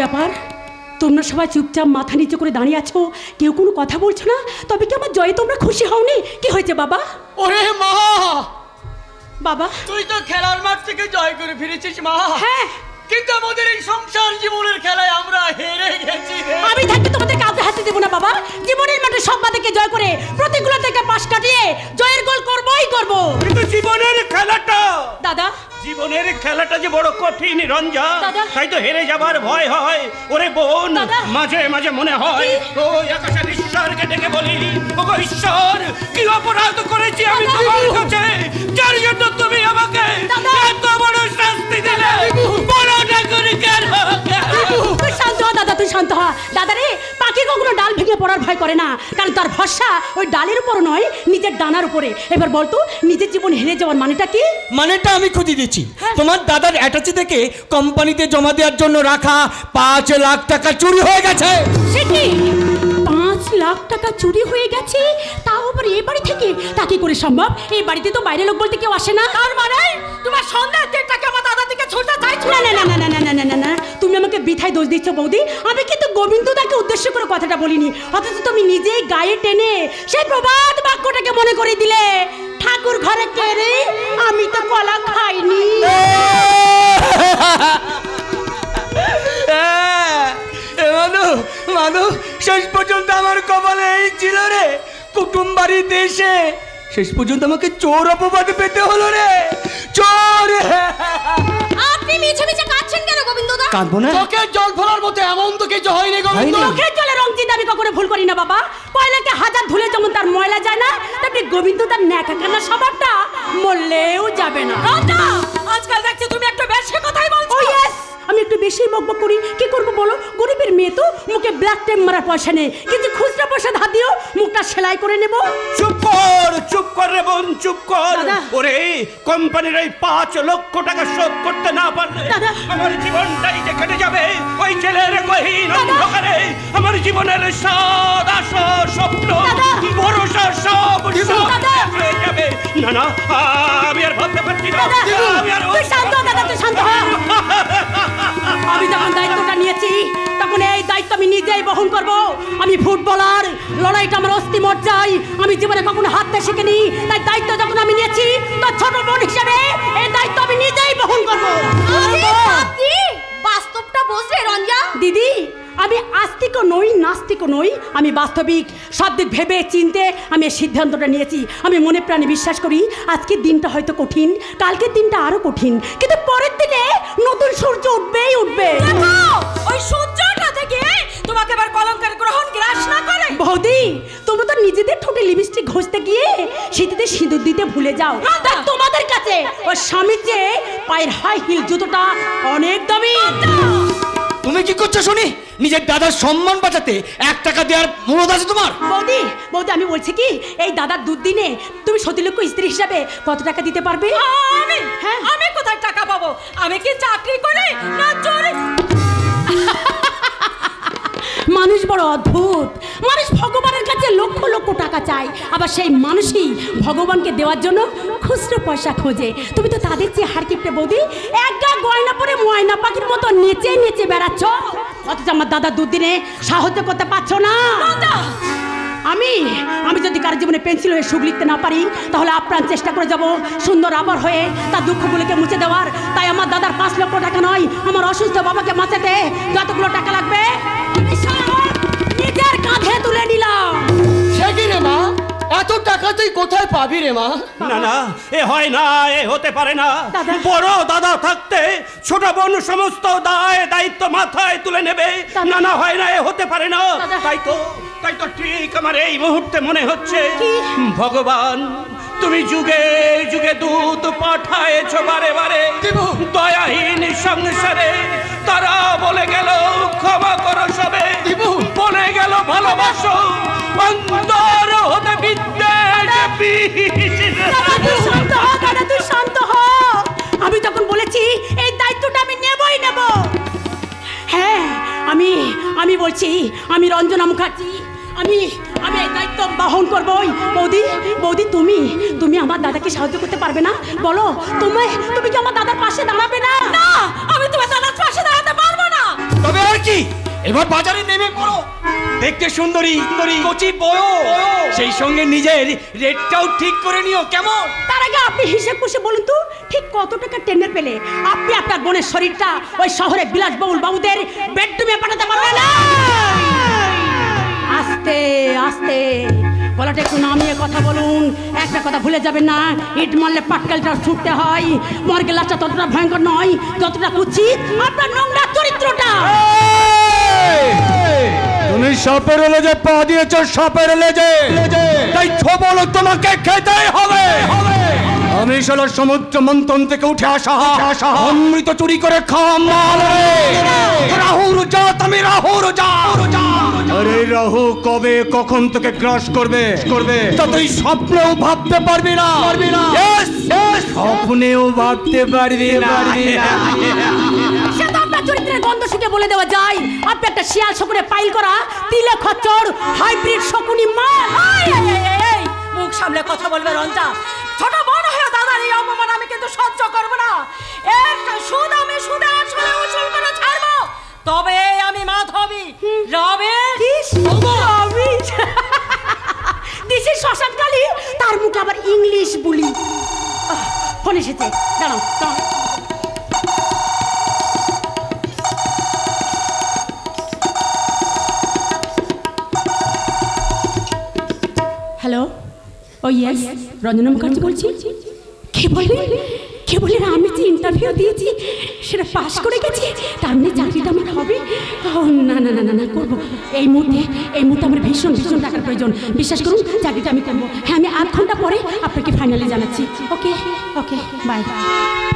ব্যাপার? তোমরা সবাই চুপচাপ মাথা নিচু করে দাঁড়িয়ে আছো, কেউ কোনো কথা বলছো না। তবে কি আমার জয়ে তোমরা খুশি হওনি? কি হয়েছে বাবা? ওরে মা, বাবা তুই তো খেলার মাঠ থেকে জয় করে ফিরেছিস মা। হ্যাঁ, কিন্তু আমাদের এই সংসার জীবনের খেলায় আমরা হেরে গেছি। আমি থাকতে তোমাদের কাউকে হাতে দেবো না বাবা। জীবনের মাঠে সব বাধাকে জয় করে প্রতিকূলতা থেকে পাশ কাটিয়ে জয়ের গোল করবই করব। কিন্তু জীবনের খেলাটা দাদা, জীবনের খেলাটা যে বড় কঠিন রঞ্জা, তাই তো হেরে যাবার ভয় হয়। ওরে বোন, মাঝে মাঝে মনে হয় ওই আকাশের ঈশ্বরকে ডেকে বলি, ওগো ঈশ্বর, কি অপরাধ করেছি আমি তোমার কাছে, যার জন্য তুমি আমাকে এত বড় শাস্তি দিলে? বড়টা করে কেন? তুই শান্ত হ দাদা, তুই শান্ত হ। দাদা রে, পাখি কখনো ডাল ভেঙে পড়ার ভয় করে না, কারণ তার ভরসা ওই ডালের উপর নয়, নিজের ডানার উপরে। এবার বলতো নিজের জীবন হেরে যাওয়ার মানেটা কি? মানেটা আমি খুঁজে দিচ্ছি। তোমার দাদার অ্যাটাচি থেকে কোম্পানিতে জমা দেওয়ার জন্য রাখা 5 লাখ টাকা চুরি হয়ে গেছে। সে কি 5 লাখ টাকা চুরি হয়ে গেছে? তাও আবার এই বাড়ি থেকে? তা কি করে সম্ভব? এই বাড়িতে তো বাইরের লোক বলতে কেউ আসে না। তার মানে তোমার সন্দেহের টাকা আমার দাদা থেকে ছুটতে চাইছো? না না না না না না না না না, তুমি আমাকে বৃথায় দোষ দিচ্ছ বৌদি। আমি কিন্তু গোবিন্দদাকে উদ্দেশ্য করে কথাটা বলিনি, অথচ তুমি নিজেই গায়ে টেনে সেই প্রবাদ বাক্যটাকে মনে করে দিলে। ঠাকুর ঘরে কে রে? আমি তো কলা খাইনি। মানু মানু শেষ পর্যন্ত আমার কপালে এই ছিল রে। কুটুম বাড়িতে এসে শেষ পর্যন্ত আমাকে চোর অপবাদ পেতে হলো রে। চোর! আপনি মিছে মিছে কাঁদছেন কেন গোবিন্দদা? কাঁদবো না? চোখের জল ফেলার মতো এমন তো কিছু হয়নি গোবিন্দ। চোখের জলে রংচিত আমি কখনো ভুল করি না বাবা। পয়লাকে হাজার ধুলে যেমন তার ময়লা যায় না, তেমনি গোবিন্দ তার ন্যাকা কান্না স্বভাবটা মরলেও যাবে না। আজকাল দেখছি তুমি একটু বেশি কথাই বলছো। আমি একটু বেশি বকবক করি, কি করবো বলো? গরিবের মেয়ে তো, মুখে ব্ল্যাক টেপ মারার পয়সা নেই, কিন্তু খুচরা পয়সা ধার দিও মুখটা সেলাই করে নেব। চুপ কর রে বোন, চুপ কর। দাদা। ওরে কোম্পানির এই 5 লক্ষ টাকা শোধ করতে না পারলে দাদা। আমার জীবনটাই যে কেটে যাবে ওই ছেলের গহীন অন্ধকারে। আমার জীবনের স্বাদ, আশা, স্বপ্ন, দাদা। ভরসা সব দাদা। হয়ে যাবে। না না, আমি আর ভাবতে পারছি না। দাদা, আমি আর তুই শান্ত হ দাদা, তুই শান্ত হ। আমি যখন দায়িত্বটা নিয়েছি তখন এই দায়িত্ব আমি নিজেই বহন করব। আমি ফুটবলার, লড়াইটা আমার অস্থি মজ্জায়। আমি জীবনে কখনো হাতটা শিখিনি, তাই দায়িত্ব যখন আমি নিয়েছি তো ছোট বোন হিসেবে এই দায়িত্ব আমি নিজেই বহন করব। বাস্তবটা বুঝলে রঞ্জা? দিদি, আমি আস্তিকও নই, নাস্তিকও নই, আমি বাস্তবিক। সব দিক ভেবে চিনতে আমি এই সিদ্ধান্তটা নিয়েছি। আমি মনে প্রাণে বিশ্বাস করি আজকের দিনটা হয়তো কঠিন, কালকের দিনটা আরো কঠিন, কিন্তু পরের দিনে নতুন সূর্য উঠবেই উঠবে। ওই সূর্যটা থেকে তোমাকে এবার কলঙ্কের গ্রহণ গ্রাস না করে। বৌদি, তোমরা তো নিজেদের ঠোঁটে লিপস্টিক ঘষতে গিয়ে শীতেতে সিঁদুর দিতে ভুলে যাও। তাই তোমাদের কাছে ওর স্বামীর চেয়ে পায়ের হাই হিল জুতোটা অনেক দামি। তুমি কি করছো শুনি? নিজের দাদার সম্মান বাঁচাতে 1 টাকা দেওয়ার মুরদ আছে তোমার? বৌদি, বৌদি, আমি বলছি কি, এই দাদার দুদিনে তুমি সতীলক্ষ্য স্ত্রী হিসাবে কত টাকা দিতে পারবে? আমি হ্যাঁ। আমি কোথায় টাকা পাবো? আমি কি চাকরি করি না চোরি? মানুষ বড় অদ্ভুত। মানুষ ভগবানের কাছে লক্ষ লক্ষ টাকা চায়, আবার সেই মানুষই ভগবানকে দেওয়ার জন্য খুচরো পয়সা খোঁজে। তুমি তো তাদের চেয়ে হার কিপটে বৌদি, একটা গয়না পরে ময়না পাখির মতো নেচে নেচে বেড়াচ্ছ, অথচ আমার দাদা দুদিনে সাহায্য করতে পারছো না। আমি যদি কারোর জীবনে পেন্সিল হয়ে সুখ লিখতে না পারি, তাহলে আপ্রাণ চেষ্টা করে যাব সুন্দর আবার হয়ে তার দুঃখগুলোকে মুছে দেওয়ার। তাই আমার দাদার 5 লক্ষ টাকা নয়, আমার অসুস্থ বাবাকে বাঁচাতে যতগুলো টাকা লাগবে আমি সব নিজের কাঁধে তুলে নিলাম। সে কি রে মা, এত টাকা তুই কোথায় পাবি রে মা? না না, এ হয় না, এ হতে পারে না। দাদা। বড় দাদা থাকতে ছোট বোন সমস্ত দায়িত্ব মাথায় তুলে নেবে। দাদা। না না, হয় না, এ হতে পারে না। দাদা। তাই তো ঠিক আমার এই মুহূর্তে মনে হচ্ছে কি? ভগবান তুমি যুগে যুগে দূত পাঠায়েছো বারে বারে দয়াহীন সংসারে। তারা বলে গেল ক্ষমা করো সবে, বলে গেল ভালোবাসো, অন্তর হতে বিদ্বেষ বীজ। তুই শান্ত হ দাদা, তুই শান্ত হ। আমি তখন বলেছি এই দায়িত্বটা আমি নেবই নেব। হ্যাঁ, আমি বলছি, আমি রঞ্জনা মুখার্জি, আমি এই দায়িত্ব বহন করবই। বৌদি, তুমি আমার দাদাকে সাহায্য করতে পারবে না? বলো, তুমি কি আমার দাদার পাশে দাঁড়াবে না? না, আমি তোমার দাদার পাশে দাঁড়াতে পারবো না। তবে আর কি, এবার বাজারে নেমে পড়ো। দেখতে সুন্দরী কচি বড়, সেই সঙ্গে নিজের রেটটাও ঠিক করে নিও, কেমন? তার আগে আপনি হিসেব কষে বলুন তো, ঠিক কত টাকা টেন্ডার পেলে আপনি আপনার বোনের শরীরটা ওই শহরে বিলাসবহুল বাবুদের বেডরুমে পাঠাতে পারবেন না? আস্তে আস্তে গলাটা একটু নামিয়ে কথা বলুন। একটা কথা ভুলে যাবেন না, ইট মারলে পাটকেলটা ছুটতে হয়। মর্গে লাশটা ততটা ভয়ঙ্কর নয় যতটা কুৎসিত আপনার নোংরা চরিত্রটা। তুমি সাপের লেজে পা দিয়েছ, সাপের লেজে, তাই ছবল তোমাকে খেতেই হবে। আমি শালা সমুদ্র মন্থন থেকে উঠে আসা অমৃত চুরি করে খাওয়া মাল রে। রাহুর জাত, আমি রাহুর জাত। আরে রাহু কবে কখন তোকে গ্রাস করবে তা তুই স্বপ্নেও ভাবতে পারবি না। স্বপ্নেও ভাবতে পারবি না। সে তো আপনার চরিত্রের গন্ধ শুকে বলে দেওয়া যায় আপনি একটা শিয়াল শকুনে পাইল করা তিলে খচ্চর হাইব্রিড শকুনি মাল। মুখ সামলে কথা বলবে রঞ্জা। ছোট বড় হয়ে দাদার এই অপমান আমি কিন্তু সহ্য করব না। এর সুদ আমি সুদে আসলে উসুল করে ছাড়বো। তবে আমি মাধবী রমেশ দিস ইজ শ্মশান কালী। তার মুখে আবার ইংলিশ বলি। ফোন এসেছে, দাঁড়াও দাঁড়াও। হ্যালো, ও ইয়েস, রঞ্জনা মুখার্জি বলছি। কে বলে আমি যে ইন্টারভিউ দিয়েছি সেটা পাশ করে গেছি, তার মানে চাকরিটা আমার হবে? না না না না না করবো। এই মুহূর্তে আমার ভীষণ টাকার প্রয়োজন। বিশ্বাস করুন, চাকরিটা আমি করবো। হ্যাঁ, আমি 8 ঘন্টা পরে আপনাকে ফাইনালি জানাচ্ছি। ওকে ওকে, বাই।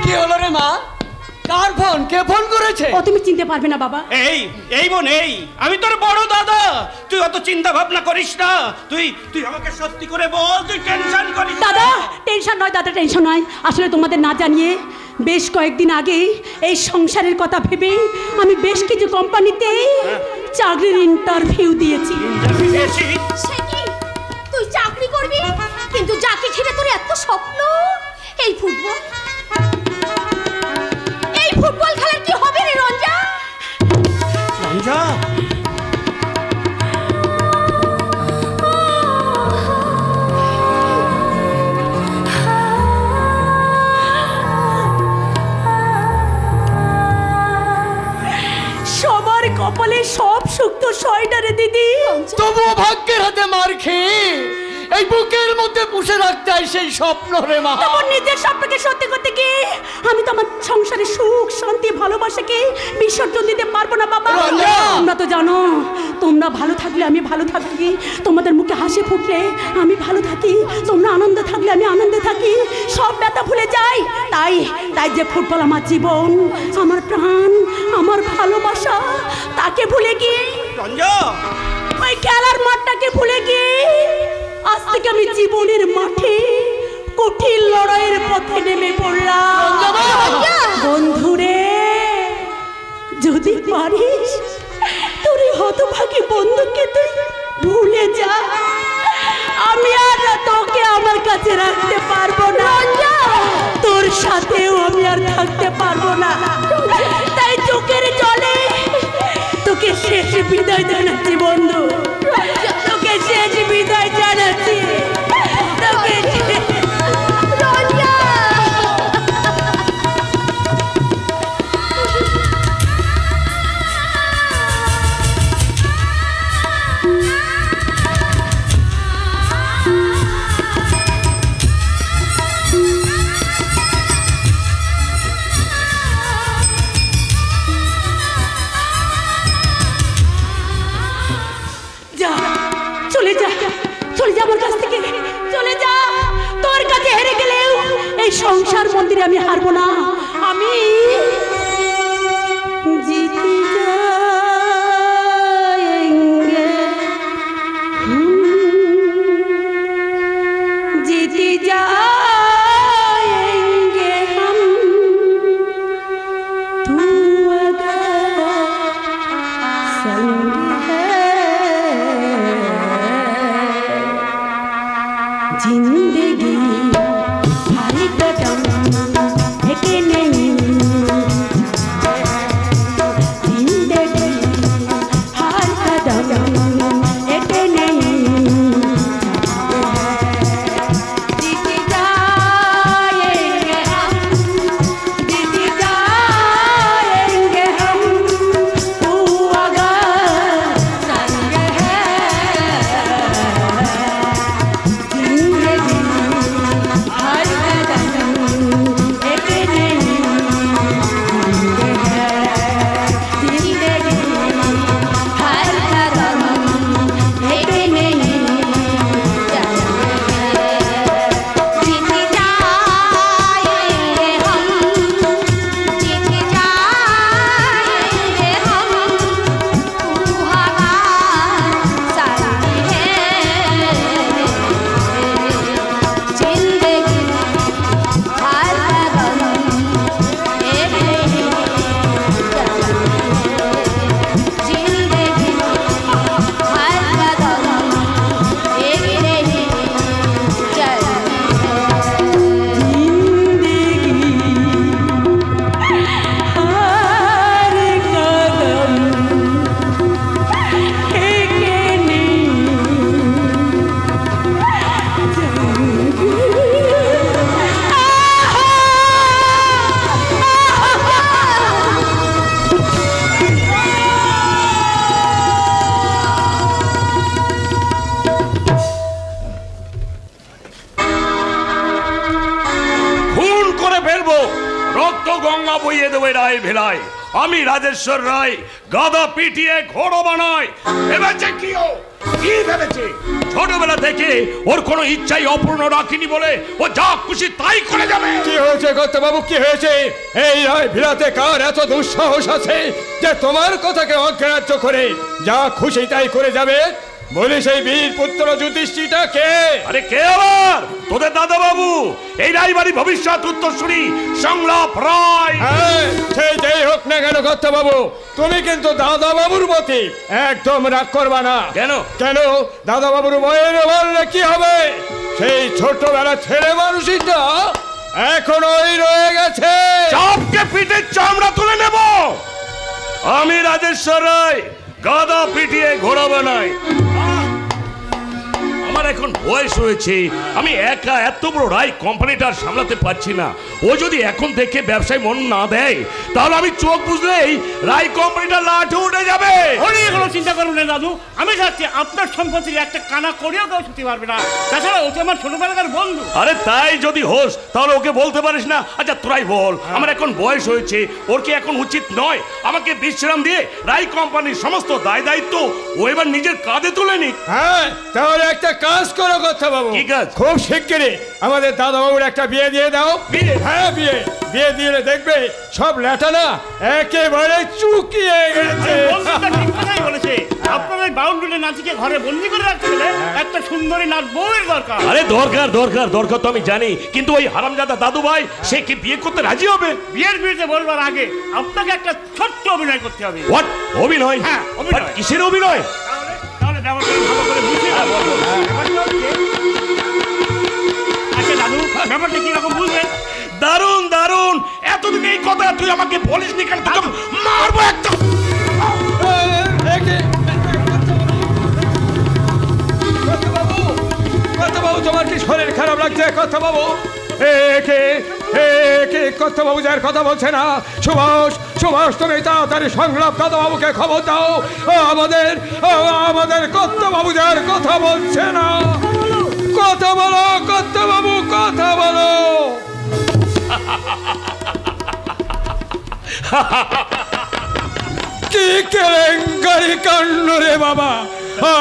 কি হলো রে মা? কার ফোন? কে ফোন করেছে? ও তুমি চিনতে পারবে না বাবা। এই বোন, আমি তোর বড় দাদা। তুই অত চিন্তা ভাবনা করিস না। তুই আমাকে সত্যি করে বল, তুই টেনশন করিস না। দাদা টেনশন নয়। আসলে তোমাদের না জানিয়ে বেশ কয়েকদিন আগে এই সংসারের কথা ভেবে আমি বেশ কিছু কোম্পানিতে চাকরির ইন্টারভিউ দিয়েছি। সে কি, তুই চাকরি করবি? কিন্তু যাকে ঘিরে তোর এত স্বপ্ন, এই ফুটবল খেলার কি হবে রে রঞ্জা? সবার কপালে সব সুখ তো সয়টা রে দিদি। তবুও ভাগ্যের হাতে মার খেয়ে এই বুকের মধ্যে পুষে রাখতে হয় সেই স্বপ্ন রে মা। তোমার নিজের স্বপ্নকে সত্যি করতে গিয়ে আমি তো আমার সংসারে সুখ শান্তি ভালোবাসাকে বিসর্জন দিতে পারবো না বাবা। তোমরা তো জানো, তোমরা ভালো থাকলে আমি ভালো থাকি, তোমাদের মুখে হাসি ফুটলে আমি ভালো থাকি, তোমরা আনন্দে থাকলে আমি আনন্দে থাকি, সব ব্যথা ভুলে যাই। তাই যে ফুটবল আমার জীবন, আমার প্রাণ, আমার ভালোবাসা, তাকে ভুলে গিয়ে ওই খেলার মাঠটাকে ভুলে গিয়ে আজ থেকে আমি জীবনের মাঠে কঠিন লড়াইয়ের পথে নেমে পড়লাম। বন্ধুরে, যদি পারিস তোর হতভাগী বন্ধুকে তুই ভুলে যা। আমি আর তোকে আমার কাছে রাখতে পারবো না, তোর সাথেও আমি আর থাকতে পারবো না। তাই চোখের জলে তোকে শেষ বিদায় জানাচ্ছি বন্ধু, তোকে শেষ বিদায় জানাচ্ছি। চলে যা আমার কাছ থেকে, চলে যা। তোর কাছে হেরে গেলেও এই সংসার মন্দিরে আমি হারবো না। আমি জিতে যাएंगे, जीते जाएंगे हम, तू अगर संग है। जिंदगी भारी कदम है कि नहीं, রায় ভেলায় আমি রাজেশ্বর রায় গাদা পিটিয়ে ঘোড়ো বানাই। ভেবেছে কি ভেবেছে? ছোটবেলা থেকে ওর কোনো ইচ্ছাই অপূর্ণ রাখিনি বলে ও যা খুশি তাই করে যাবে। কি হয়েছে কর্তাবাবু, কি হয়েছে? এই রায় ভিড়াতে কার এত দুঃসাহস আছে যে তোমার কথাকে অগ্রাহ্য করে যা খুশি তাই করে যাবে? বলি সেই বীর পুত্র যুধিষ্ঠিরটা কে? আরে কে আবার? তোদের দাদা বাবু, এই রায়বাড়ি ভবিষ্যৎ উত্তরসূরি সংলাপ রায়। হ্যাঁ, সেই যেই হোক না কেন কর্তাবাবু, তুমি কিন্তু দাদা বাবুর মতে একদম রাগ করবা না। কেন? কেন? দাদা বাবুর বয়ের বললে কি হবে? সেই ছোটবেলা ছেলে মানুষটা এখনোই রয়ে গেছে। চাপকে পিঠে চামড়া তুলে নেব। আমি রাজেশ্বর রায় গাদা পিটিয়ে ঘোড়া বানাই। আমার এখন বয়স হয়েছে, আমি একা এত বড় রায় কোম্পানিটা সামলাতে পারছি না। ও যদি এখন দেখে ব্যবসায় মন না দেয় তাহলে আমি চোখ বুঝলেই রায় কোম্পানিটা লাঠে উঠে যাবে। অনেক কোনো চিন্তা করবেন না দাদু, আমি যাচ্ছি। আপনার সম্পত্তির একটা কানা করেও কেউ ছুটি পারবে না। তাছাড়া ওকে আমার ছোটবেলাকার বন্ধু। আরে তাই যদি হোস তাহলে ওকে বলতে পারিস না? আচ্ছা তোরাই বল, আমার এখন বয়স হয়েছে, ওর কি এখন উচিত নয় আমাকে বিশ্রাম দিয়ে রায় কোম্পানির সমস্ত দায় দায়িত্ব ও এবার নিজের কাঁধে তুলে নিক? হ্যাঁ, তাহলে একটা কাজ করো কর্তাবাবু। কি কাজ? খুব শিগগিরই আমাদের দাদা বাবুর একটা বিয়ে দিয়ে দাও। বিয়ে? হ্যাঁ, বিয়ে দিলে দেখবে সব ল্যাটা না একেবারে চুকিয়ে গেছে। বন্ধুটা ঠিক কথাই বলেছে। আপনার ওই বাউন্ডুলে নাচিকে ঘরে বন্দি করে রাখতে গেলে একটা সুন্দরী নাচ বউয়ের দরকার। আরে দরকার দরকার দরকার তো আমি জানি, কিন্তু ওই হারামজাদা দাদু ভাই সে কি বিয়ে করতে রাজি হবে? বিয়ের বিরুদ্ধে বলবার আগে আপনাকে একটা ছোট্ট অভিনয় করতে হবে। হোয়াট? অভিনয়? হ্যাঁ, অভিনয়। But কিসের অভিনয়? তাহলে ব্যাপারটা ভালো করে বুঝিয়ে দাও। ব্যাপারটা হচ্ছে, আচ্ছা দাদু, ব্যাপারটা কিরকম বুঝবেন? দারুণ দারুণ। এতদিন এই কথা তুই আমাকে বলিস নি কেন? তোকে মারবো একটা। কর্তাবাবু, তোমার কি শরীর খারাপ লাগছে কর্তাবাবু? কর্তাবাবু যার কথা বলছে না, সুভাষ তুমি তাড়াতাড়ি সংলাপ দাদাবাবুকে খবর দাও। আমাদের কর্তাবাবু যার কথা বলছে না, কথা বলো কর্তাবাবু, কথা বলো। কি কেলেঙ্কারি কাণ্ড রে বাবা!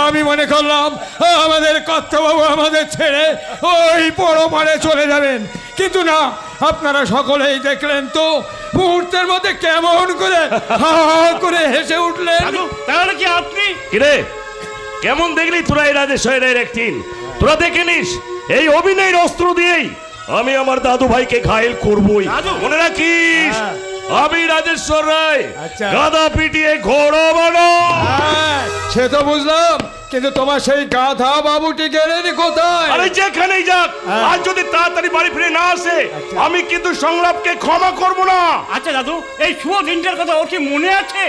আমি মনে করলাম আমাদের কর্তাবাবু আমাদের ছেড়ে ওই পরপারে চলে যাবেন, কিন্তু না, আপনারা সকলেই দেখলেন তো মুহূর্তের মধ্যে কেমন করে হা করে হেসে উঠলেন। তাহলে কি আপনি? কিরে, কেমন দেখলি তোরা এই রাজেশ্বরের একদিন? তোরা দেখে নিস এই অভিনয়ের অস্ত্র দিয়েই আমি আমার দাদু ভাইকে ঘায়েল করবই। মনে রাখিস, আমি রাজেশ্বর রায় গাদা পিটিয়ে ঘোড়া বানাই। সে তো বুঝলাম, কিন্তু তোমার সেই গাধা বাবুটি গেলেন কোথায়? আরে যেখানেই যাক, আর যদি তাড়াতাড়ি বাড়ি ফিরে না আসে আমি কিন্তু সংলাপকে ক্ষমা করব না। আচ্ছা দাদু, এই শুভ দিনটার কথা ওর কি মনে আছে?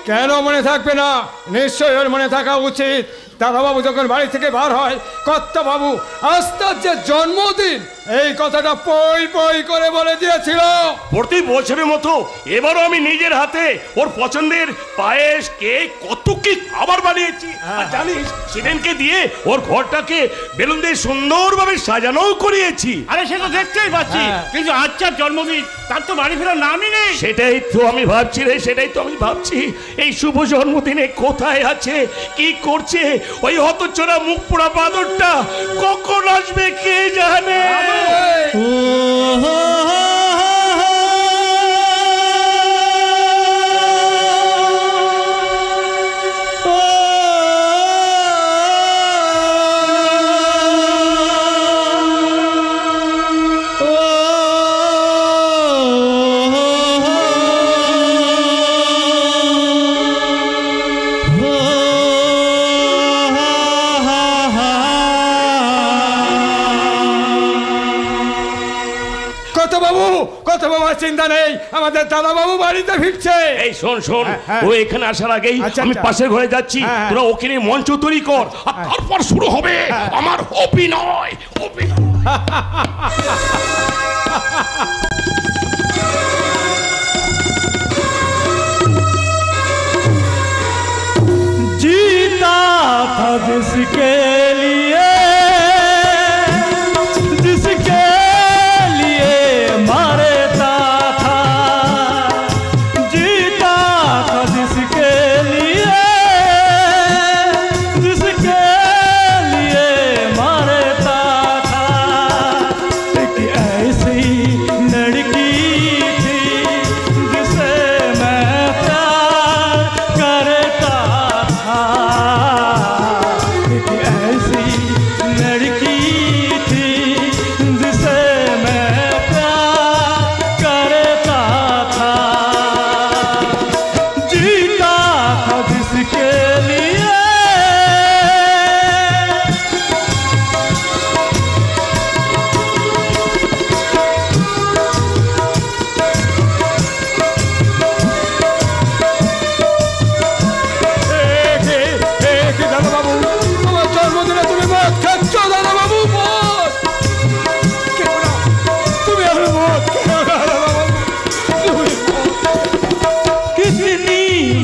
কেন মনে থাকবে না? নিশ্চয়ই ওর মনে থাকা উচিত। দাদাবাবু যখন বাড়ি থেকে বার হয়, কর্তাবাবু আজ তার যে জন্মদিন এই কথাটা পই পই করে বলে দিয়েছিল। প্রতি বছরের মতো এবারও আমি নিজের হাতে ওর পছন্দের পায়েস, কেক, কত কি খাবার বানিয়েছি। আর জানিস, সেদিনকে দিয়ে ওর ঘরটাকে বেলুন দিয়ে সুন্দরভাবে সাজানোও করিয়েছি। আরে সে তো দেখতেই পাচ্ছি, কিন্তু আজকের জন্মদিন, তার তো বাড়ি ফেরার নামই নেই। সেটাই তো আমি ভাবছি রে, সেটাই তো আমি ভাবছি। এই শুভ জন্মদিনে কোথায় আছে, কি করছে? ওই হতচ্ছাড়া মুখ পোড়া বাদরটা কখন আসবে কে জানে। কর্তাবাবু চিন্তা নেই, আমাদের দাদাবাবু বাড়িতে ফিরছে। এই শোন শোন, ও এখানে আসার আগেই আমি পাশের ঘরে যাচ্ছি, তোরা ওকে নিয়ে মঞ্চ তৈরি কর, আর তারপর শুরু হবে আমার অভিনয়। जीता था जिसके लिए, जिसके लिए मरता था,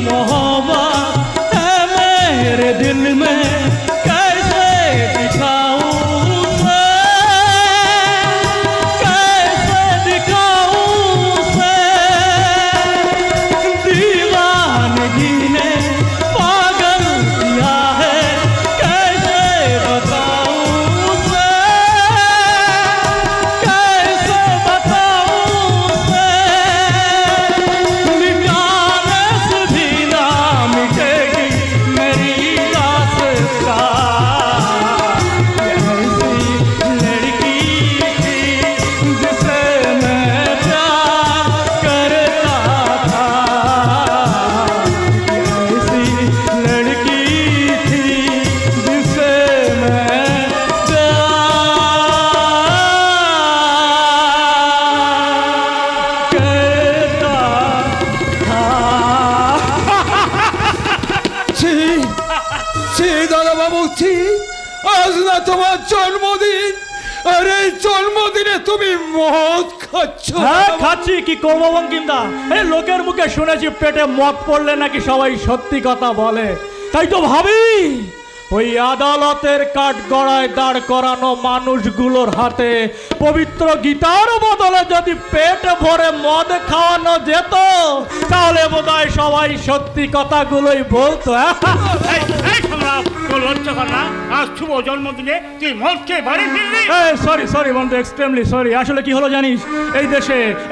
मोहब्बत है मेरे दिल में कैसे दिखाऊं उसे, कैसे दिखाऊं उसे। दीवानगी ने पागल किया है कैसे बताऊं उसे, कैसे बताऊं उसे। मिटाने से भी ना मिटेगी मेरी दास्तां। ऐसी लड़की थी जिसे मैं प्यार करता था, ऐसी लड़की थी जिसे मैं ছি ছি দাদা বাবু ছি, আজ না তোমার জন্মদিন, আর এই জন্মদিনে তুমি মদ খাচ্ছ। হ্যাঁ খাচ্ছি, কি করবো বঙ্কিমদা, এই লোকের মুখে শুনেছি পেটে মদ পড়লে নাকি সবাই সত্যি কথা বলে, তাই তো ভাবি ওই আদালতের কাঠগড়ায় দাঁড় করানো মানুষগুলোর হাতে পবিত্র গীতার বদলে যদি পেট ভরে মদ খাওয়ানো যেত তাহলে বোধহয় সবাই সত্যি কথাগুলোই বলতো। এই সংলাপ, তোর লজ্জা কর না? আজ শুভ জন্মদিনে তুই মদ খেয়ে বাড়ি ফিরলি? সরি সরি বন্ধু, এক্সট্রিমলি সরি। আসলে কি হলো জানিস,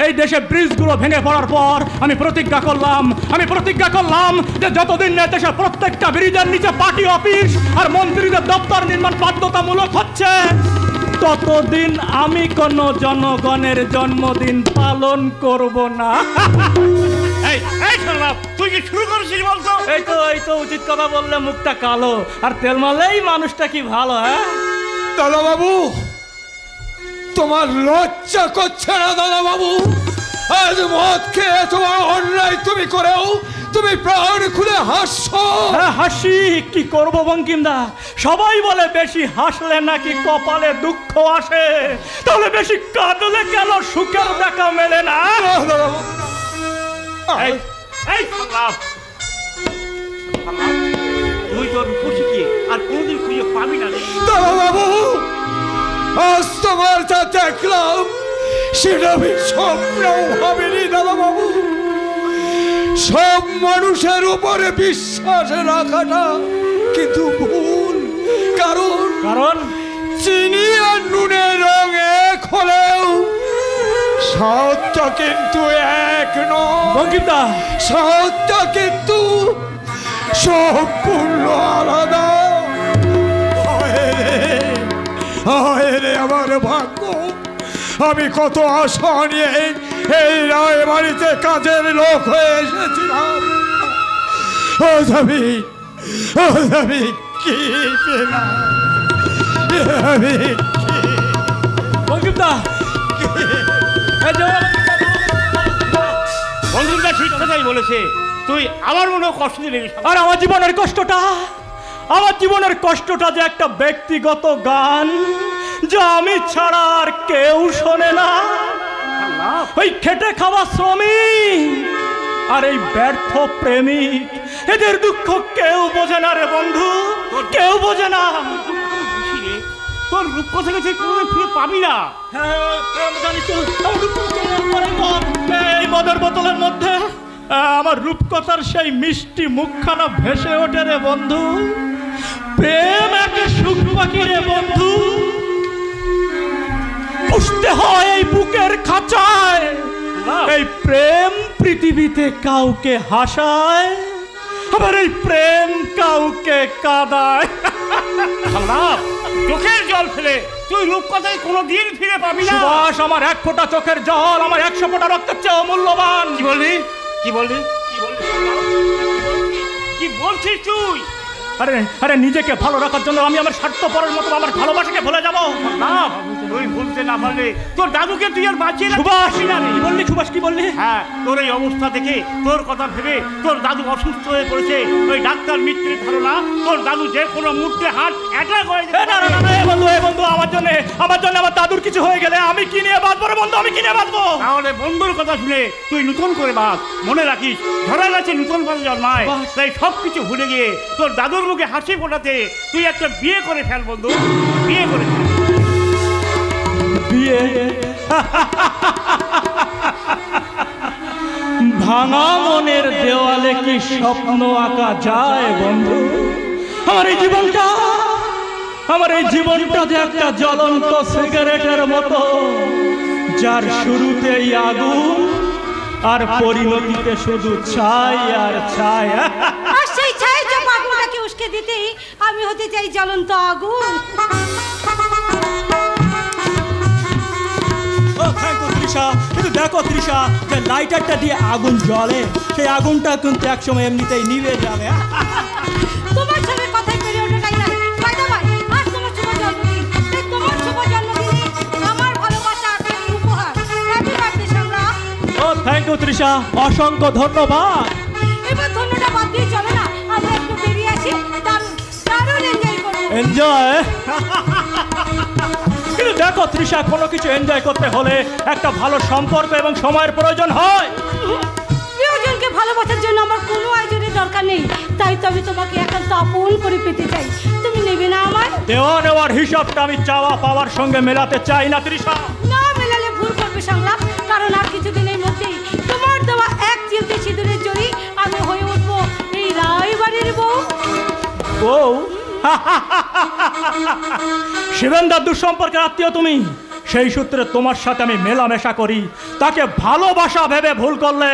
এই দেশে ব্রিজগুলো ভেঙে পড়ার পর আমি প্রতিজ্ঞা করলাম যে যতদিন না দেশের প্রত্যেকটা ব্রিজের নিচে পার্টি অফিস আর মন্ত্রীদের দপ্তর নির্মাণ বাধ্যতামূলক হচ্ছে ততদিন আমি কোনো জনগণের জন্মদিন পালন করব না। এই সংলাপ তুই কি শুরু করেছিস বলতো? এই তো উচিত কথা বললে মুখটা কালো, আর তেল মারলেই মানুষটা কি ভালো। হ্যাঁ দাদা বাবু, তোমার লজ্জা করছে না দাদা বাবু? আজ মদ খেয়ে তোমার অন্যায় তুমি করেও তুমি প্রাণ খুলে হাসছো। হ্যাঁ হাসি, কি করব বঙ্কিমদা, সবাই বলে বেশি হাসলে নাকি কপালে দুঃখ আসে, তাহলে বেশি কাঁদলে কেন সুখের দেখা মেলে না? এই সংলাপ, তুই তোর খুশি কি আর কোনদিন খুঁজে পাবি না রে। দাদা বাবু, আজ তোমার যা দেখলাম সেটা আমি স্বপ্নেও ভাবিনি দাদা বাবু। সব মানুষের উপরে বিশ্বাস রাখাটা কিন্তু ভুল, কারণ চিনি আর নুনের রং এক হলেও স্বাদটা কিন্তু এক নয় বঙ্কিমদা। স্বাদটা কিন্তু সম্পূর্ণ আলাদা। হায় রে আমার ভাগ্য, আমি কত আশা নিয়ে এই রায় বাড়িতে কাজের লোক হয়ে এসেছিলাম, আমি কি পেলাম? বঙ্কিমদা বন্ধুরা ঠিক কথাই বলেছে, তুই আমার মনেও কষ্ট দিলি। আর আমার জীবনের কষ্টটা যে একটা ব্যক্তিগত গান যা আমি ছাড়া আর কেউ শোনে না। ওই খেটে খাওয়া শ্রমিক আর এই ব্যর্থ প্রেমিক, এদের দুঃখ কেউ বোঝে না রে বন্ধু, কেউ বোঝে না। তোর রূপকথা তুই কোনোদিন ফিরে পাবি না। এই মদের বোতলের মধ্যে আমার রূপকথার সেই মিষ্টি মুখখানা ভেসে ওঠে রে বন্ধু। প্রেম একে সুখ পাখি রে বন্ধু, পুষতে হয় এই বুকের খাঁচায়। এই প্রেম পৃথিবীতে কাউকে হাসায়, আবার এই প্রেম কাউকে কাঁদায়। চোখের জল ফেলে তুই রূপকথায় কোনোদিন ফিরে পাবি না। সুভাষ, আমার 1 ফোঁটা চোখের জল আমার 100 ফোঁটা রক্তের চেয়ে অমূল্যবান। কি বলছিস তুই? আরে আরে নিজেকে ভালো রাখার জন্য আমি আমার স্বার্থপরের মতো আমার ভালোবাসাকে ভুলে যাব না তুই ভুলতে না পারলে তোর দাদুকে তুই আর বাঁচিয়ে সুভাষ কি বললি সুভাষ কি বললি? হ্যাঁ তোর এই অবস্থা দেখে তোর কথা ভেবে তোর দাদু অসুস্থ হয়ে পড়েছে। ওই ডাক্তার মিত্রের ধারণা তোর দাদু যে কোনো মুহূর্তে হার্ট অ্যাটাক হয়ে যাবে। না না না বন্ধু আমার জন্য আমার দাদুর কিছু হয়ে গেলে আমি কি নিয়ে বাঁচবো রে বন্ধু, আমি কি নিয়ে বাঁচবো? তাহলে বন্ধুর কথা শুনে তুই নতুন করে বাঁচ। মনে রাখিস ঝরা গাছে নতুন পাতা জন্মায়। তাই সব কিছু ভুলে গিয়ে তোর দাদুর মুখে হাসি ফোটাতে তুই একটা বিয়ে করে ফেল বন্ধু, বিয়ে করে ফেল। বিয়ে? ভাঙা মনের দেওয়ালে কি স্বপ্ন আঁকা যায় বন্ধু? আমার এই জীবনটা যে একটা জ্বলন্ত সিগারেটের মতো, যার শুরুতেই আগুন আর পরিণতিতে শুধু ছাই আর ছাই। আর সেই ছাই যে আগুনটাকে উস্কে দিতেই আমি হতে চাই জ্বলন্ত আগুন। কিন্তু দেখো তৃষা, যে লাইটারটা দিয়ে আগুন জ্বলে সেই আগুনটা কিন্তু একসময় এমনিতেই নিভে যাবে। তোমার সঙ্গে কথাই করে ওঠাটাই না। আজ তোমার শুভ জন্মদিন, তাই তোমার শুভ জন্মদিনে আমার ভালোবাসা একটা উপহার। হ্যাপি বার্থডে সংগ্রাম। ও থ্যাংক ইউ তৃষা, অসংখ্য ধন্যবাদ। এবার ধন্যটা বাদ দিয়ে চলো না, আমরা একটু বেরিয়ে আসি, দারুণ এনজয় করবো। এনজয়? কিন্তু দেখো তৃষা, কোনো কিছু এনজয় করতে হলে একটা ভালো সম্পর্ক এবং সময়ের প্রয়োজন হয়। প্রিয়জনকে ভালোবাসার জন্য আমার কোনো আয়োজনের দরকার নেই, তাই তো আমি তোমাকে একান্ত আপন করে পেতে চাই। তুমি নেবে না আমার? দেওয়া নেওয়ার হিসাবটা আমি চাওয়া পাওয়ার সঙ্গে মেলাতে চাই না তৃষা। না মেলালে ভুল করবে সংলাপ, কারণ আর কিছুদিনের মধ্যেই তোমার দেওয়া এক চিলতে সিঁদুরের জড়ি আমি হয়ে উঠবো এই রায়বাড়ির বউ। বউ? শিবেন্দার দুঃসম্পর্কের আত্মীয় তুমি, সেই সূত্রে তোমার সাথে আমি মেলামেশা করি। তাকে ভালোবাসা ভেবে ভুল করলে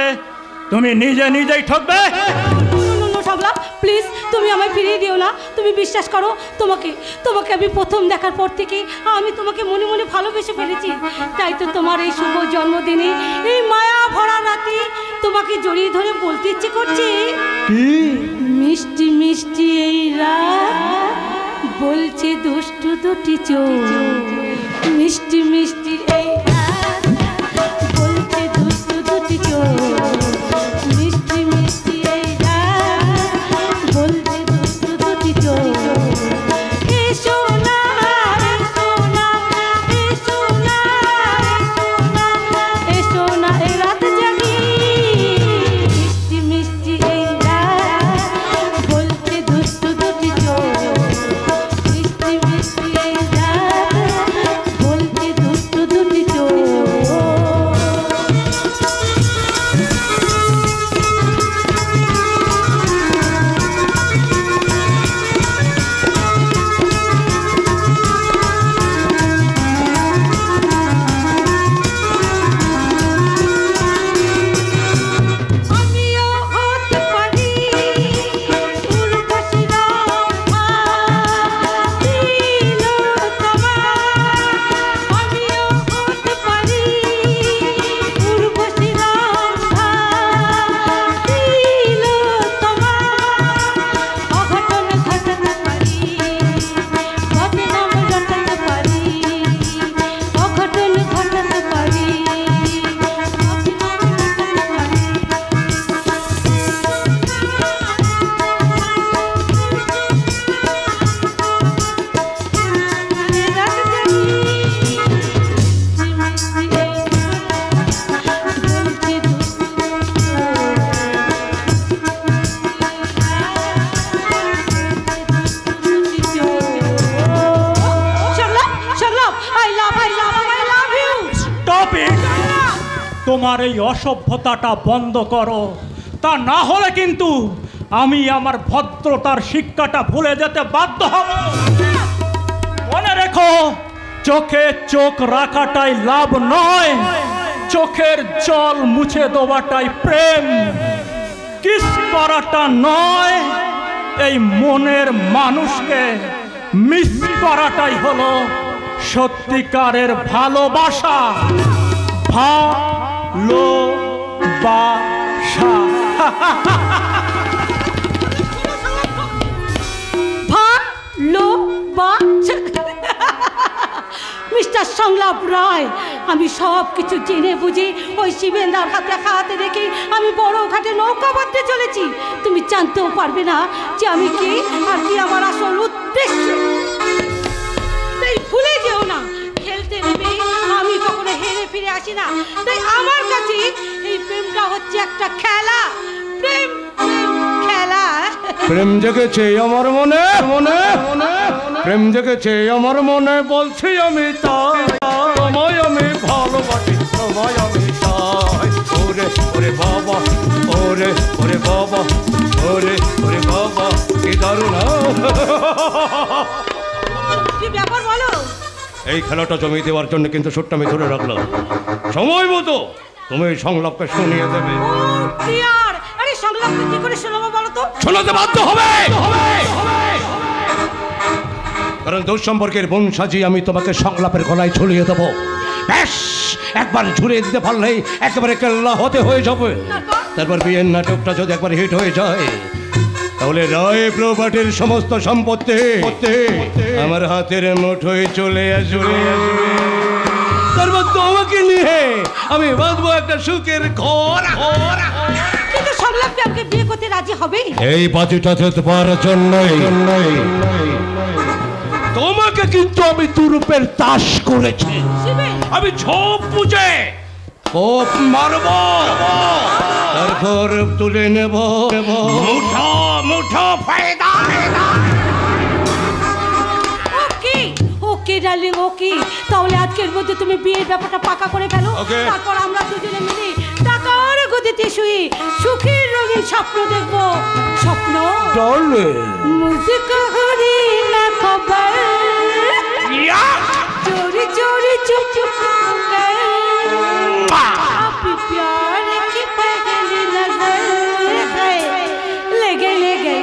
তুমি নিজেই ঠকবে। প্লিজ তুমি আমায় ফিরিয়ে দিও না। তুমি বিশ্বাস করো, তোমাকে আমি প্রথম দেখার পর থেকে আমি তোমাকে মনে মনে ভালোবেসে ফেলেছি। তাই তো তোমার এই শুভ জন্মদিনে এই মায়া ভরা রাতে তোমাকে জড়িয়ে ধরে বলতে ইচ্ছে করছে, মিষ্টি মিষ্টি এই রাত বলছে দুষ্টু দুটি চোখ, মিষ্টি মিষ্টি এই রাত বলছে দুষ্টু দুটি চোখ, মিষ্টি মিষ্টি এই রাত বলছে দুষ্টু দুটি চোখ। এসো না এসো না এসো না এসো না এই রাত জাগি, মিষ্টি মিষ্টি এই রাত বলছে দুষ্টু দুটি চোখ, মিষ্টি মিষ্টি এই রাত বলছে দুষ্টু দুটি চোখ। আমিও হতে পারি উর্বশী রাধা, দিল তোমার। আমিও হতে পারি উর্বশী রাধা, দিল তোমার। অঘটন ঘটাতে পারি, বদনাম রটাতে পারি, অঘটন ঘটাতে পারি, বদনাম রটাতে পারি। তোমার এই অসভ্যতাটা বন্ধ করো, তা না হলে কিন্তু আমি আমার ভদ্রতার শিক্ষাটা ভুলে যেতে বাধ্য হব। মনে রেখো, চোখে চোখ রাখাটাই লাভ নয়, চোখের জল মুছে দেওয়াটাই প্রেম। কিস করাটা নয়, এই মনের মানুষকে মিস করাটাই হলো সত্যিকারের ভালোবাসা। ভালোবাসা। মিস্টার সংলাপ রায়, আমি সব কিছু জেনে বুঝি ওই শিবেন্দার হাতে রেখে আমি বড় ঘাটে নৌকা বাঁধতে চলেছি। তুমি জানতেও পারবে না যে আমি কি আর কি আমার আসল উদ্দেশ্য। তাই ভুলে যেও না, খেলতে নেবে আমি কখনো হেরে ফিরে আসি না। তাই আমার কাছে এই প্রেমটা হচ্ছে একটা খেলা। প্রেম খেলা। প্রেম জেগেছে আমার মনে মনে প্রেম জেগেছে আমার মনে, বলছি আমি তাই, তোমায় আমি ভালোবাসি, তোমায় আমি চাই। ওরে ওরে বাবা, ওরে ওরে বাবা, ওরে ওরে বাবা, কি দারুণ। কি ব্যাপার বলো? এই খেলাটা জমিয়ে দেওয়ার জন্য কিন্তু সুরটা আমি ধরে রাখলাম। সময় মতো তুমি এই সংলাপকে শুনিয়ে দেবে। আরে সংলাপটা কি করে শোনাবো বলো তো? শোনাতে বাধ্য হবে, কারণ দূর সম্পর্কের বোন সাজিয়ে আমি তোমাকে সংলাপের গলায় ঝুলিয়ে দেবো। ব্যাস একবার ঝুলিয়ে দিতে পারলেই একেবারে কেল্লা হতে হয়ে যাবে। তারপর বিয়ের নাটকটা যদি একবার হিট হয়ে যায়, তাহলে রায় প্রপার্টির সমস্ত সম্পত্তি আমার হাতের মুঠোয় চলে আসবে। তারপর তোমাকে নিয়ে আমি বাঁধবো একটা সুখের ঘর। কিন্তু সংলাপকে আমাকে বিয়ে করতে রাজি হবে? এই বাজিটা যেতে পারার জন্যই তোমাকে কিন্তু আমি দুরূপের তাস করেছি। আমি ঝোপ বুঝে কোপ মারব, তারপর তুলে নেব মুঠো মুঠো ফায়দা। ওকে ওকে ডার্লিং, ওকে। তাহলে আজকের মধ্যে তুমি বিয়ের ব্যাপারটা পাকা করে ফেলো। তারপর আমরা দুজনে মিলে টাকার গদিতে শুয়ে সুখের রঙিন স্বপ্ন দেখবো। স্বপ্ন মুঝে কহরি না খবর, চোরি চোরি চুপ চুপ कर आप प्यार की पहली नजर है ले गए ले गए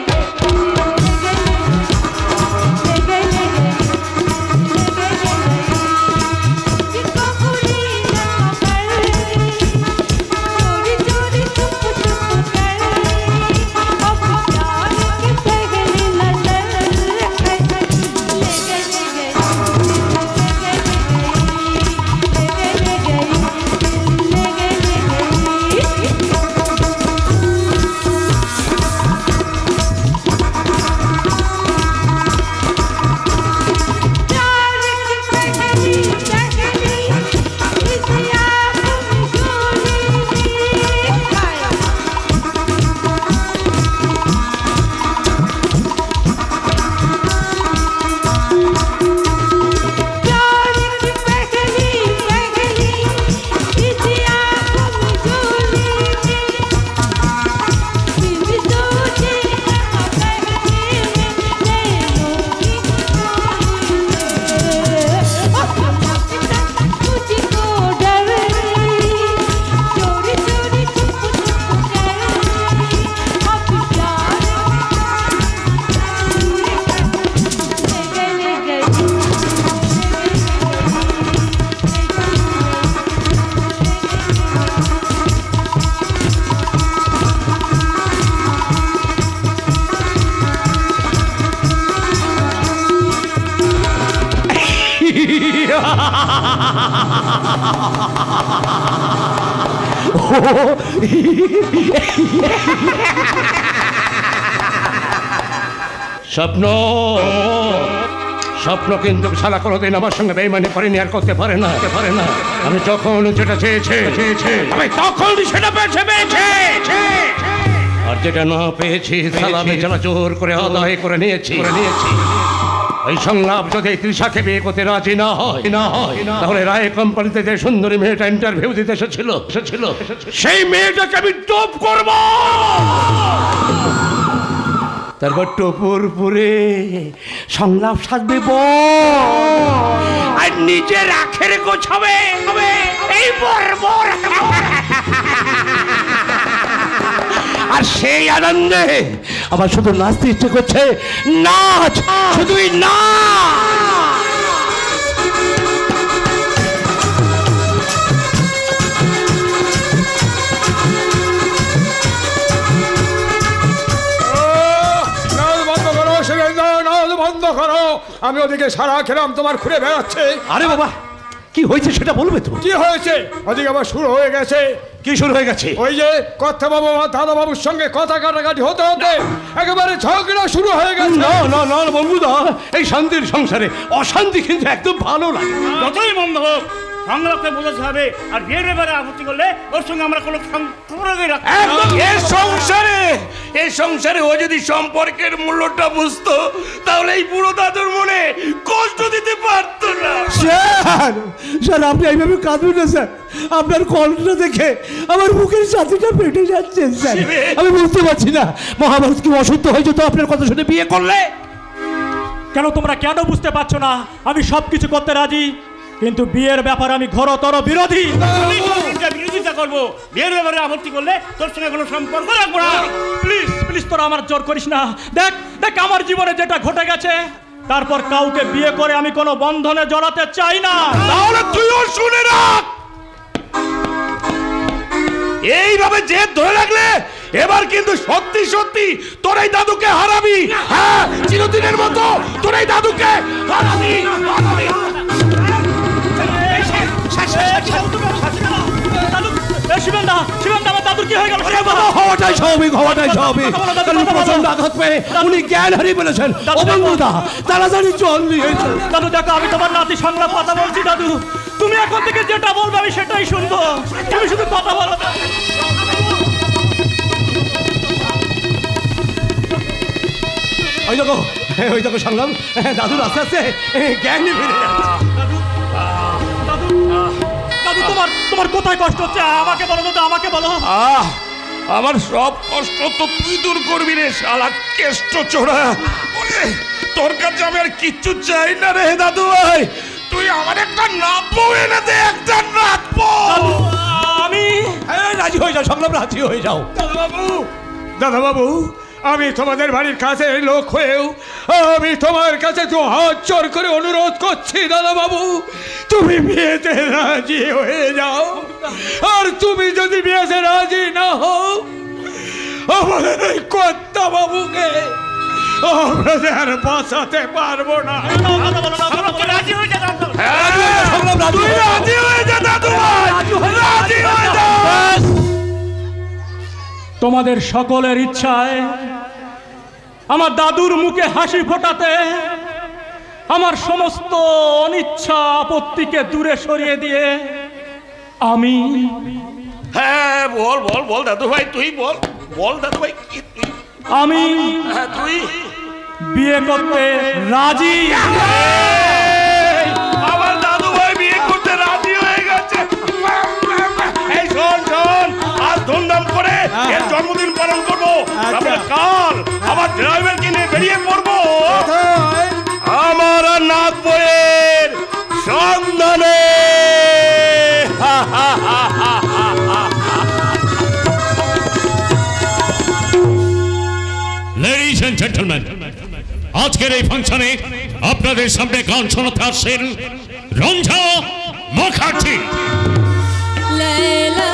স্বপ্ন স্বপ্ন কিন্তু শালা কোনোদিন আমার সঙ্গে বেইমানি করেনি, আর করতে পারে না। আমি যখন যেটা চেয়েছে আমি তখন সেটা পেয়েছে, আর যেটা না পেয়েছি শালা বেচারা জোর করে আদায় করে নিয়েছি। এই সংলাপ যদি তৃষাকে বিয়ে করতে রাজি না হয় তাহলে রায় কোম্পানিতে যে সুন্দরী মেয়েটা ইন্টারভিউ দিতে এসেছিল সেই মেয়েটাকে আমি টপ করব। তারপর টপুর পুরে সংলাপ সাজবে আর নিজের আখের গোছাবে এই বর্বর। আর সেই আনন্দে আমার শুধু নাচতে ইচ্ছে করছে, নাচ, শুধুই নাচ। বন্ধ করো, আমি ওদিকে সারা খেলাম তোমার ঘুরে বেড়াচ্ছে। আরে বাবা, কি হয়েছে সেটা বলবে তো? কি হয়েছে? ওদিকে আবার শুরু হয়ে গেছে। কি শুরু হয়ে গেছে? ওই যে কথা বাবু দাদা বাবুর সঙ্গে কথা কাটাকাটি হতে হতে একেবারে ঝগড়া শুরু হয়ে গেছে। না না না বন্ধুদা, এই শান্তির সংসারে অশান্তি কিন্তু একদম ভালো লাগে। যতই মন্দ হোক সংলাপে বোঝাতে হবে। আর বিয়ের ব্যাপারে আপত্তি করলে ওর সঙ্গে আমরা কোনো সম্পর্কই রাখবো না। এই সংসারে ও যদি সম্পর্কের মূল্যটা বুঝতো তাহলে এই বুড়ো দাদুর মনে কষ্ট দিতে পারতো না। স্যার আপনি এইভাবে কাঁদবেন না স্যার, আপনার কলটা দেখে আমার বুকের ছাতিটা পেটে যাচ্ছে স্যার। আমি বুঝতে পারছি না মহাভারত কি অসত্য হয়েছে তো আপনার কথা শুনে বিয়ে করলে? কেন তোমরা কেন বুঝতে পারছো না? আমি সব কিছু করতে রাজি, কিন্তু বিয়ের ব্যাপারে আমি ঘোরতর বিরোধী। বিরোধিতা করবো, বিয়ের ব্যাপারে আপত্তি করলে তোর সঙ্গে কোনো সম্পর্ক রাখবো না। প্লিজ প্লিজ তোরা আমার জোর করিস না। দেখ দেখ আমার জীবনে যেটা ঘটে গেছে, তারপর কাউকে বিয়ে করে আমি কোনো বন্ধনে জড়াতে চাই না। তাহলে তুইও শুনে রাখ, এইভাবে জেদ ধরে রাখলে এবার কিন্তু সত্যি সত্যি তোর এই দাদুকে হারাবি। হ্যাঁ, চিরদিনের মতো তোর এই দাদুকে হারাবি। হওয়াটাই স্বাভাবিক, হওয়াটাই স্বাভাবিক। প্রচন্ড আঘাত পেয়ে উনি জ্ঞান হারিয়ে ফেলেছেন। তাড়াতাড়ি জল দিয়েছে। দাদু দেখো, আমি তোমার নাতি সংলাপ কথা বলছি। দাদু তুমি এখন থেকে যেটা বলবে আমি সেটাই শুনবো, তুমি শুধু কথা বলো। ওই দেখো সংগ্রাম, দাদুর আস্তে আস্তে জ্ঞান ফিরে যাচ্ছে। দাদু তোমার তোমার কোথায় কষ্ট হচ্ছে আমাকে বলো দাদু, আমাকে বলো। আমার সব কষ্ট তো তুই দূর করবি রে শালা কেষ্ট চোরা। তোর কাছে আমি আর কিচ্ছু চাই না রে দাদু ভাই, তুই আমার একটা নাতবো এনে দে, একটা নাতবো। আমি রাজি হয়ে যাও সংগ্রাম, রাজি হয়ে যাও। দাদা বাবু আমি তোমাদের বাড়ির কাছে লোক হয়েও আমি তোমার কাছে তো হাত জোর করে অনুরোধ করছি দাদা বাবু, তুমি বিয়েতে রাজি হয়ে যাও। আর তুমি যদি বিয়েতে রাজি না হও, আমাদের এই কর্তা বাবুকে আমরা আর বাঁচাতে পারবো না। রাজি হয়ে যা দাদু। তুই রাজি হয়ে যা দাদু ভাই, রাজি হয়ে যা। তোমাদের সকলের ইচ্ছায় আমার দাদুর মুখে হাসি ফোটাতে আমার সমস্ত অনিচ্ছা আপত্তিকে দূরে সরিয়ে দিয়ে আমি হ্যাঁ বল বল বল দাদু ভাই, তুই বল বল দাদু ভাই, কি তুই? আমি তুই বিয়ে করতে রাজি। আমার দাদু ভাই বিয়ে করতে রাজি হয়ে গেছে। এই শোন শোন, আর ধুমধাম করে এর জন্মদিন পালন করবো। তারপরে কাল আমার ড্রাইভার কিনে বেরিয়ে পড়বো আমার নাথ বইয়ের সন্ধানে। Ladies and gentlemen, আজকের এই ফাংশনে আপনাদের সামনে গান শোনাতে আসছেন Ranja Mukherjee. Laila,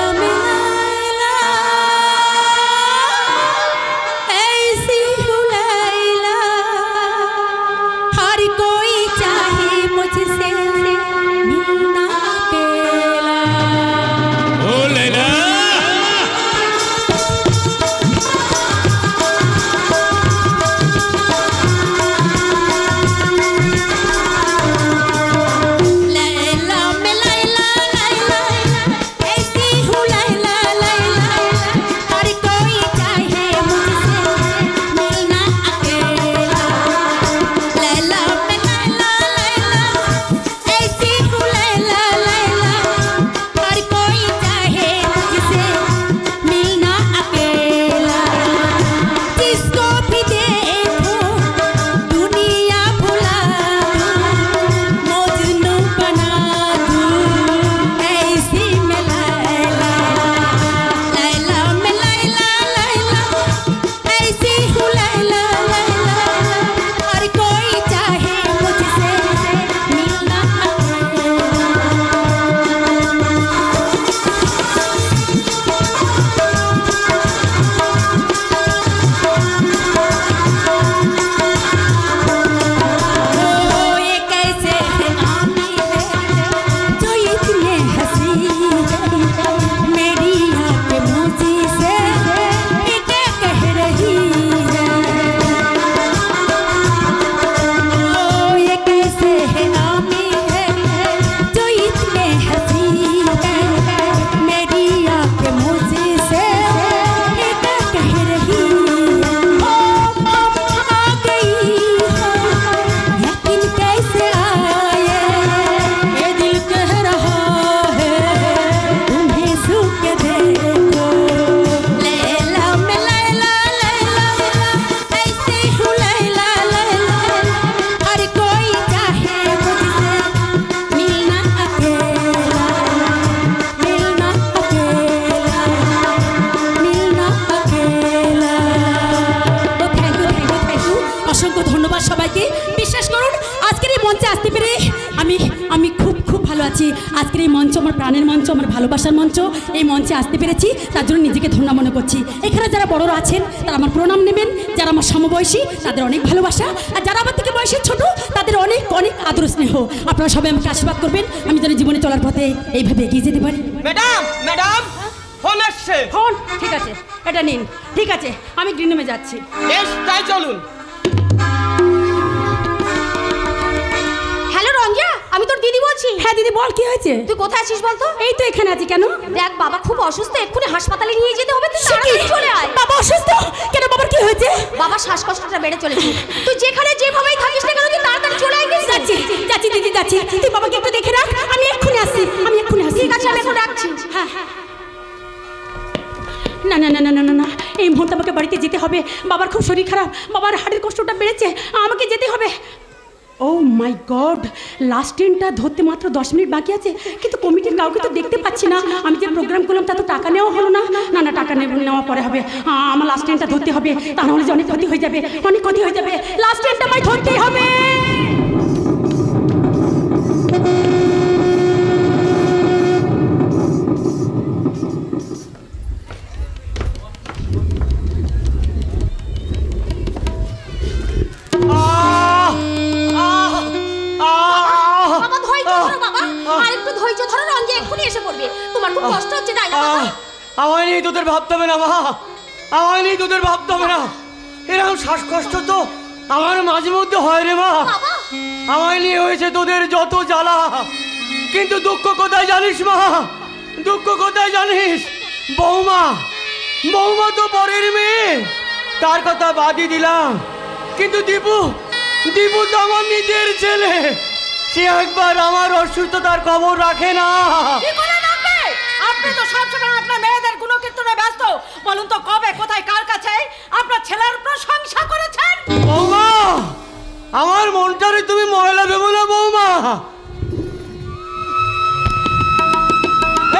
me Laila, Laila, Laila, ऐसी हूँ Laila. ধন্যবাদ সবাইকে। বিশ্বাস করুন আজকের এই মঞ্চে আসতে পেরে আমি আমি খুব খুব ভালো আছি। আজকের এই মঞ্চ আমার প্রাণের মঞ্চ, আমার ভালোবাসার মঞ্চ। এই মঞ্চে আসতে পেরেছি তার জন্য নিজেকে ধন্য মনে করছি। এখানে যারা বড়রা আছেন তারা আমার প্রণাম নেবেন, যারা আমার সমবয়সী তাদের অনেক ভালোবাসা, আর যারা আমার থেকে বয়সে ছোট তাদের অনেক অনেক আদর স্নেহ। আপনারা সবাই আমাকে আশীর্বাদ করবেন, আমি যেন জীবনে চলার পথে এইভাবে এগিয়ে যেতে পারি। ম্যাডাম ম্যাডাম ফোন আসছে। ফোন? ঠিক আছে, এটা নিন। ঠিক আছে, আমি গ্রিন রুমে যাচ্ছি। বেশ, তাই চলুন। হ্যালো রঞ্জা, আমি তোর দিদি বলছি। হ্যাঁ দিদি বল, কি হয়েছে? তুই কোথায় আছিস বলতো? এই তো এখানে আছি। কেন? দেখ বাবা খুব অসুস্থ, এক্ষুনি হাসপাতালে নিয়ে যেতে হবে, তুই তাড়াতাড়ি চলে আয়। বাবা অসুস্থ? কেন, বাবার কি হয়েছে? বাবার শ্বাসকষ্টটা বেড়ে চলেছে, তুই যেখানে যেভাবেই থাকিস না কেন তুই তাড়াতাড়ি চলে আয়। যাচ্ছি যাচ্ছি দিদি যাচ্ছি, তুই বাবাকে একটু দেখে রাখ, আমি এক্ষুনি আসছি। ঠিক আছে, আমি এখন রাখছি। হ্যাঁ হ্যাঁ। না না না না না না, এই মুহূর্তে আমাকে বাড়িতে যেতে হবে। বাবার খুব শরীর খারাপ, বাবার হার্টের কষ্টটা বেড়েছে, আমাকে যেতে হবে। ও মাই গড, লাস্ট ট্রেনটা ধরতে মাত্র 10 মিনিট বাকি আছে, কিন্তু কমিটির কাউকে তো দেখতে পাচ্ছি না। আমি যে প্রোগ্রাম করলাম তা তো টাকা নেওয়া হলো না। না না, টাকা নেওয়া পরে হবে। আমার লাস্ট ট্রেনটা ধরতে হবে, তা নাহলে যে অনেক ক্ষতি হয়ে যাবে, অনেক ক্ষতি হয়ে যাবে। লাস্ট ট্রেনটা আমায় ধরতেই হবে। বাবা ধৈর্য ধরো বাবা, আর একটু ধৈর্য ধরো, রঞ্জা এক্ষুনি এসে পড়বে। তোমার খুব কষ্ট হচ্ছে তাই না বাবা? আমায় নিয়ে তোদের ভাবতে হবে না মা, আমায় নিয়ে তোদের ভাবতে হবে না। এরকম শ্বাসকষ্ট তো আমার মাঝে মধ্যে হয় রে মা। আমায় নিয়ে হয়েছে তোদের যত জ্বালা, কিন্তু দুঃখ কোথায় জানিস মা? দুঃখ কোথায় জানিস? বৌমা, বৌমা তো পরের মেয়ে, তার কথা বাদই দিলাম, কিন্তু দীপু, দীপু তো আমার নিজের ছেলে। সে একবার আমার অসুস্থতার খবর রাখে না। আপনি তো সবসময় আপনার মেয়েদের গুণকীর্তনে ব্যস্ত। বলুন তো কবে, কোথায়, কার কাছে আপনার ছেলের প্রশংসা করেছেন? বৌমা, আমার মনটারে তুমি ময়লা দেবো না বৌমা।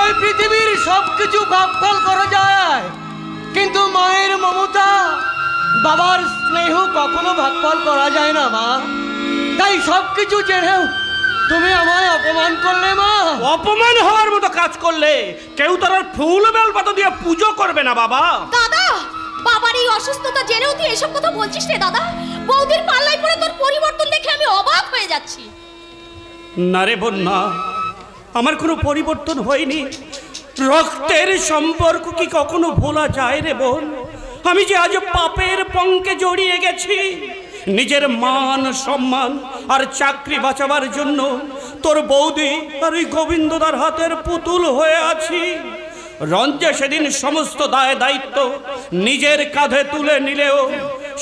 এই পৃথিবীর সবকিছু ভাগ করা যায়, কিন্তু মায়ের মমতা, বাবার স্নেহ কখনো ভাগ করা যায় না মা। তাই সবকিছু জেনেও তুমি আমায় অপমান করলে মা। অপমান হওয়ার মতো কাজ করলে কেউ তোর ফুল বেলপাতা দিয়ে পুজো করবে না বাবা। দাদা, বাবার এই অসুস্থতা জেনেও তুই এসব কথা বলছিস রে দাদা? বৌদির পাল্লায় পড়ে তোর পরিবর্তন দেখে আমি অবাক হয়ে যাচ্ছি। না রে বোন না, আমার কোনো পরিবর্তন হয়নি। রক্তের সম্পর্ক কি কখনো ভোলা যায় রে বোন? আমি যে আজ পাপের পঙ্কে জড়িয়ে গেছি, নিজের মান সম্মান আর চাকরি বাঁচাবার জন্য তোর বৌদি আর ওই গোবিন্দদার হাতের পুতুল হয়ে আছি। রঞ্জা সেদিন সমস্ত দায় দায়িত্ব নিজের কাঁধে তুলে নিলেও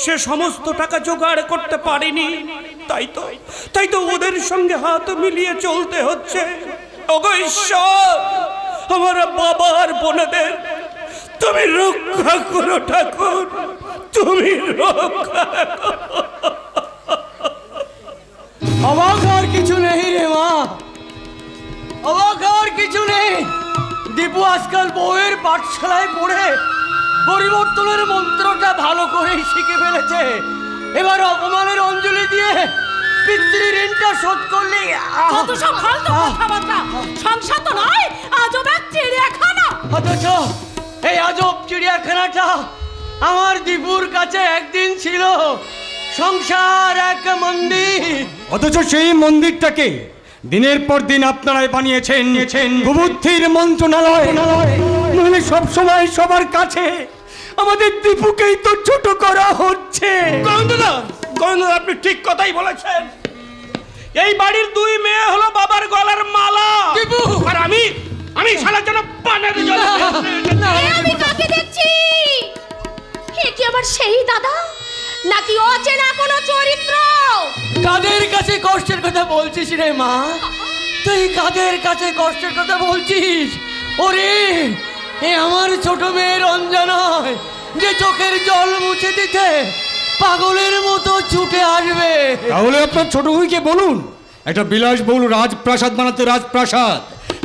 সে সমস্ত টাকা জোগাড় করতে পারেনি। তাই তো ওদের সঙ্গে হাত মিলিয়ে চলতে হচ্ছে। ওগো ঈশ্বর, আমার বাবার বোনেদের তুমি রক্ষা করো ঠাকুর, তুমি রক্ষা করো। অবাক হওয়ার কিছু নেই রে মা, অবাক হওয়ার কিছু নেই। দীপু আজকাল বউয়ের পাঠশালায় পড়ে পরিবর্তনের মন্ত্রটা ভালো করেই শিখে ফেলেছে। এবার অপমানের অঞ্জলি দিয়ে পিতৃ ঋণটা শোধ করলে কত সব ফালতু কথাবার্তা, সংসার তো নয়, আজব এক চিড়িয়াখানা। অথচ এই আজব চিড়িয়াখানাটা আমার দীপুর কাছে একদিন ছিল সংসার এক মন্দির। অথচ সেই মন্দিরটাকে দিনের পর দিন আপনারাই বানিয়েছেন কুবুদ্ধির মন্ত্রণালয়। নইলে সব সময় সবার কাছে আমাদের দীপুকেই তো ছোট করা হচ্ছে। গোবিন্দদা, আপনি ঠিক কথাই বলেছেন। এই বাড়ির দুই মেয়ে হলো বাবার গলার মালা, আর আমি শালার জন্য পানের জল। আমি কাকে দেখছি? এ কি আবার সেই দাদা, নাকি অচেনা কোনো চরিত্র? কাদের কাছে কষ্টের কথা বলছিস রে মা? তুই কাদের কাছে কষ্টের কথা বলছিস? ওরে, এ আমার ছোট মেয়ে রঞ্জা নয় যে চোখের জল মুছে দিতে পাগলের মতো ছুটে আসবে। তাহলে আপনার ছোট ভাইকে বলুন একটা বিলাসবহুল রাজপ্রাসাদ বানাতে, রাজপ্রাসাদ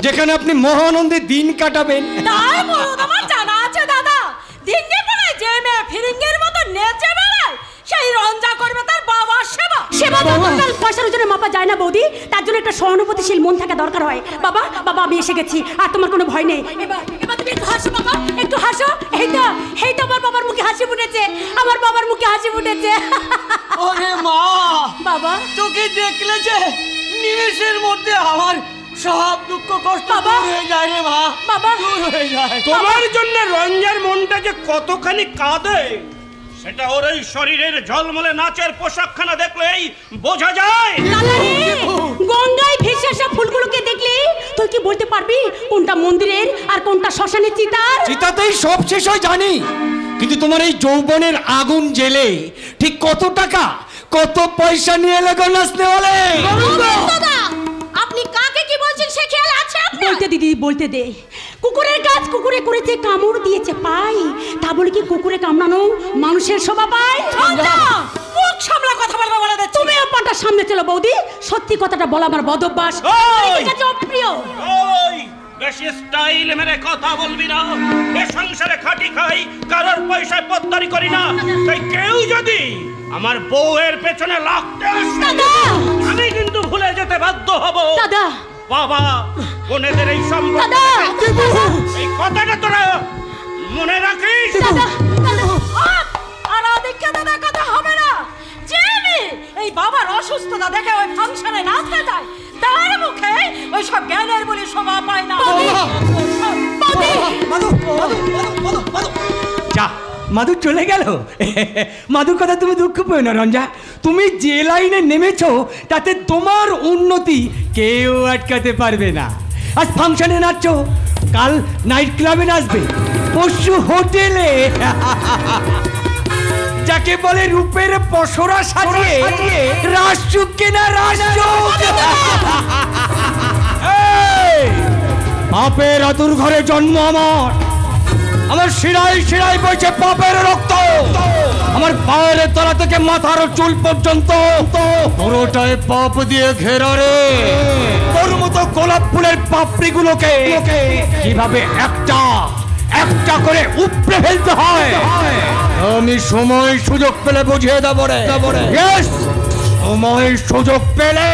যেখানে আপনি মহানন্দে দিন কাটাবেন। তাই বলুন, আমার জানা আছে দাদা, দিনে বেলায় যে মেয়ে ফিরিঙ্গের মতো নেচে বেড়ায় সেই রঞ্জা করবে তার বাবার পয়সার ওজনে মাপা যায় না বৌদি, তার জন্য একটা সহানুভূতিশীল মন থাকা দরকার হয়। বাবা বাবা আমি এসে গেছি, আর তোমার কোনো ভয় নেই। এবার তুমি একটু হাসো বাবা, একটু হাসো। এই তো আমার বাবার মুখে হাসি ফুটেছে, আমার বাবার মুখে হাসি ফুটেছে। ওরে মা বাবা, তোকে দেখলে যে নিমেষের মধ্যে আমার সব দুঃখ কষ্ট বাবা দূর হয়ে যায় রে মা, বাবা দূর হয়ে যায়। তোমার জন্য রঞ্জার মনটা যে কতখানি কাঁদে সেটা ওর এই শরীরের ঝলমলে নাচের পোশাকখানা দেখলেই বোঝা যায়। গঙ্গায় ভেসে আসা ফুলগুলোকে দেখলে তুই কি বলতে পারবি কোনটা মন্দিরের আর কোনটা শ্মশানের চিতার? চিতাতেই সব শেষ হয় জানি, কিন্তু তোমার এই যৌবনের আগুন জেলে ঠিক কত টাকা কত পয়সা নিয়ে এলে গো নাচতে বলে? আপনি কাকে কি বলছেন সে খেয়াল আছে আপনার? বলতে দিদি বলতে দে। কুকুরের কাজ কুকুরে করেছে, কামড় দিয়েছে পাই, তা বলে কি কুকুরে কামড়ানো মানুষের শোভা পায়? মুখ সামলা কথা বলবা বলে দে। তুমি আপনারটা সামনে চলো বৌদি, সত্যি কথাটা বলা আমার বদ অভ্যাস, ঠিক আছে অপ্রিয়। ওই বেশি স্টাইল মেরে কথা বলবি না, এ সংসারে খাটি খাই, কারোর পয়সায় পদ্মারি করি না। তাই কেউ যদি আমার বউয়ের পেছনে লাগতে আসে আমি কিন্তু ভুলে যেতে বাধ্য হব। দাদা বাবা বোনেদের এই সম্পর্ক, এই কথাটা তোরা মনে রাখিস। আর দেখে দাদা কথা হবে না যে এই বাবার অসুস্থতা দেখে ওই ফাংশনে নাচতে যায়, তার মুখে ওই সব জ্ঞানের বলে শোভা পায় না। যা মাধু চলে গেল। মাধুর কথা তুমি দুঃখ পেও না রঞ্জা, তুমি যে লাইনে নেমেছো তাতে তোমার উন্নতি কেউ আটকাতে পারবে না। আজ ফাংশনে নাচছো, কাল নাইট ক্লাবে নাচবে, পরশু হোটেলে, যাকে বলে রূপের পসরা সাজিয়ে রাসযুগ কেনা রাসযুগ। পাপের আতুর ঘরে জন্ম আমার, আমার শিরায় শিরায় বইছে পাপের রক্ত, আমার পায়ের তলা থেকে মাথার চুল পর্যন্ত পুরোটাই পাপ দিয়ে ঘেরা রে। তোর মতো গোলাপ ফুলের পাপড়িগুলোকে কিভাবে একটা একটা করে উপড়ে ফেলতে হয় আমি সময় সুযোগ পেলে বুঝিয়ে দেবো রে। সময় সুযোগ পেলে।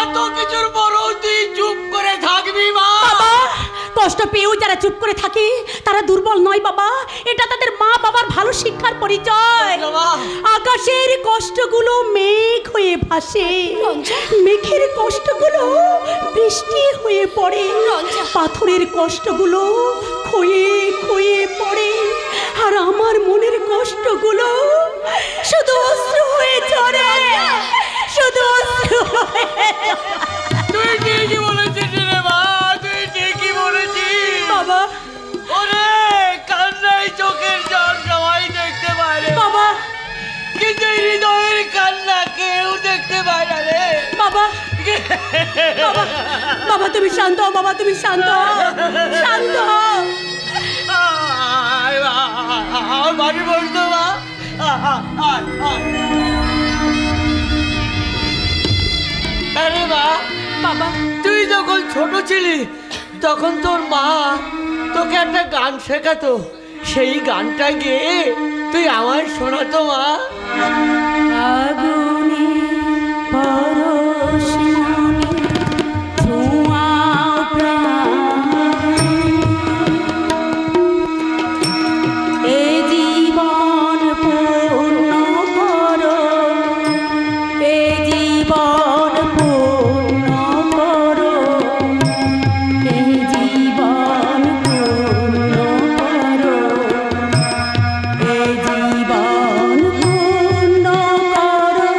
এত কিছুর পরও তুই চুপ করে থাকবি মা? কষ্ট পেয়েও যারা চুপ করে থাকে তারা দুর্বল নয় বাবা, এটা তাদের মা বাবার ভালো শিক্ষার পরিচয়। আকাশের কষ্টগুলো মেঘ হয়ে ভাসে, মেঘের কষ্টগুলো বৃষ্টি হয়ে পড়ে, পাথরের কষ্টগুলো ক্ষয়ে ক্ষয়ে পড়ে, আর আমার মনের কষ্টগুলো শুধু অশ্রু হয়ে ঝরে, শুধু অশ্রু হয়ে। তুই ঠিকই বলেছিস রে মা, তুই ঠিকই বলেছিস বাবা। ওরে কান্নাই চোখের জল সবাই দেখতে পারে বাবা, কিন্তু হৃদয়ের কান্না কেউ দেখতে পায় না রে বাবা। বাবা বাবা তুমি শান্ত হও, বাবা তুমি শান্ত হও, শান্ত হও। বাড়ি বসতো মা। আরে মা, বাবা তুই যখন ছোট ছিলি তখন তোর মা তোকে একটা গান শেখাতো, সেই গানটা গেয়ে তুই আমায় শোনাতো মা। আগুনে পরশমণি ছোঁয়াও প্রাণ, এ জীবন পূর্ণ করো, এ জীবন পূর্ণ করো, এ জীবন পূর্ণ করো, এ জীবন পূর্ণ করো।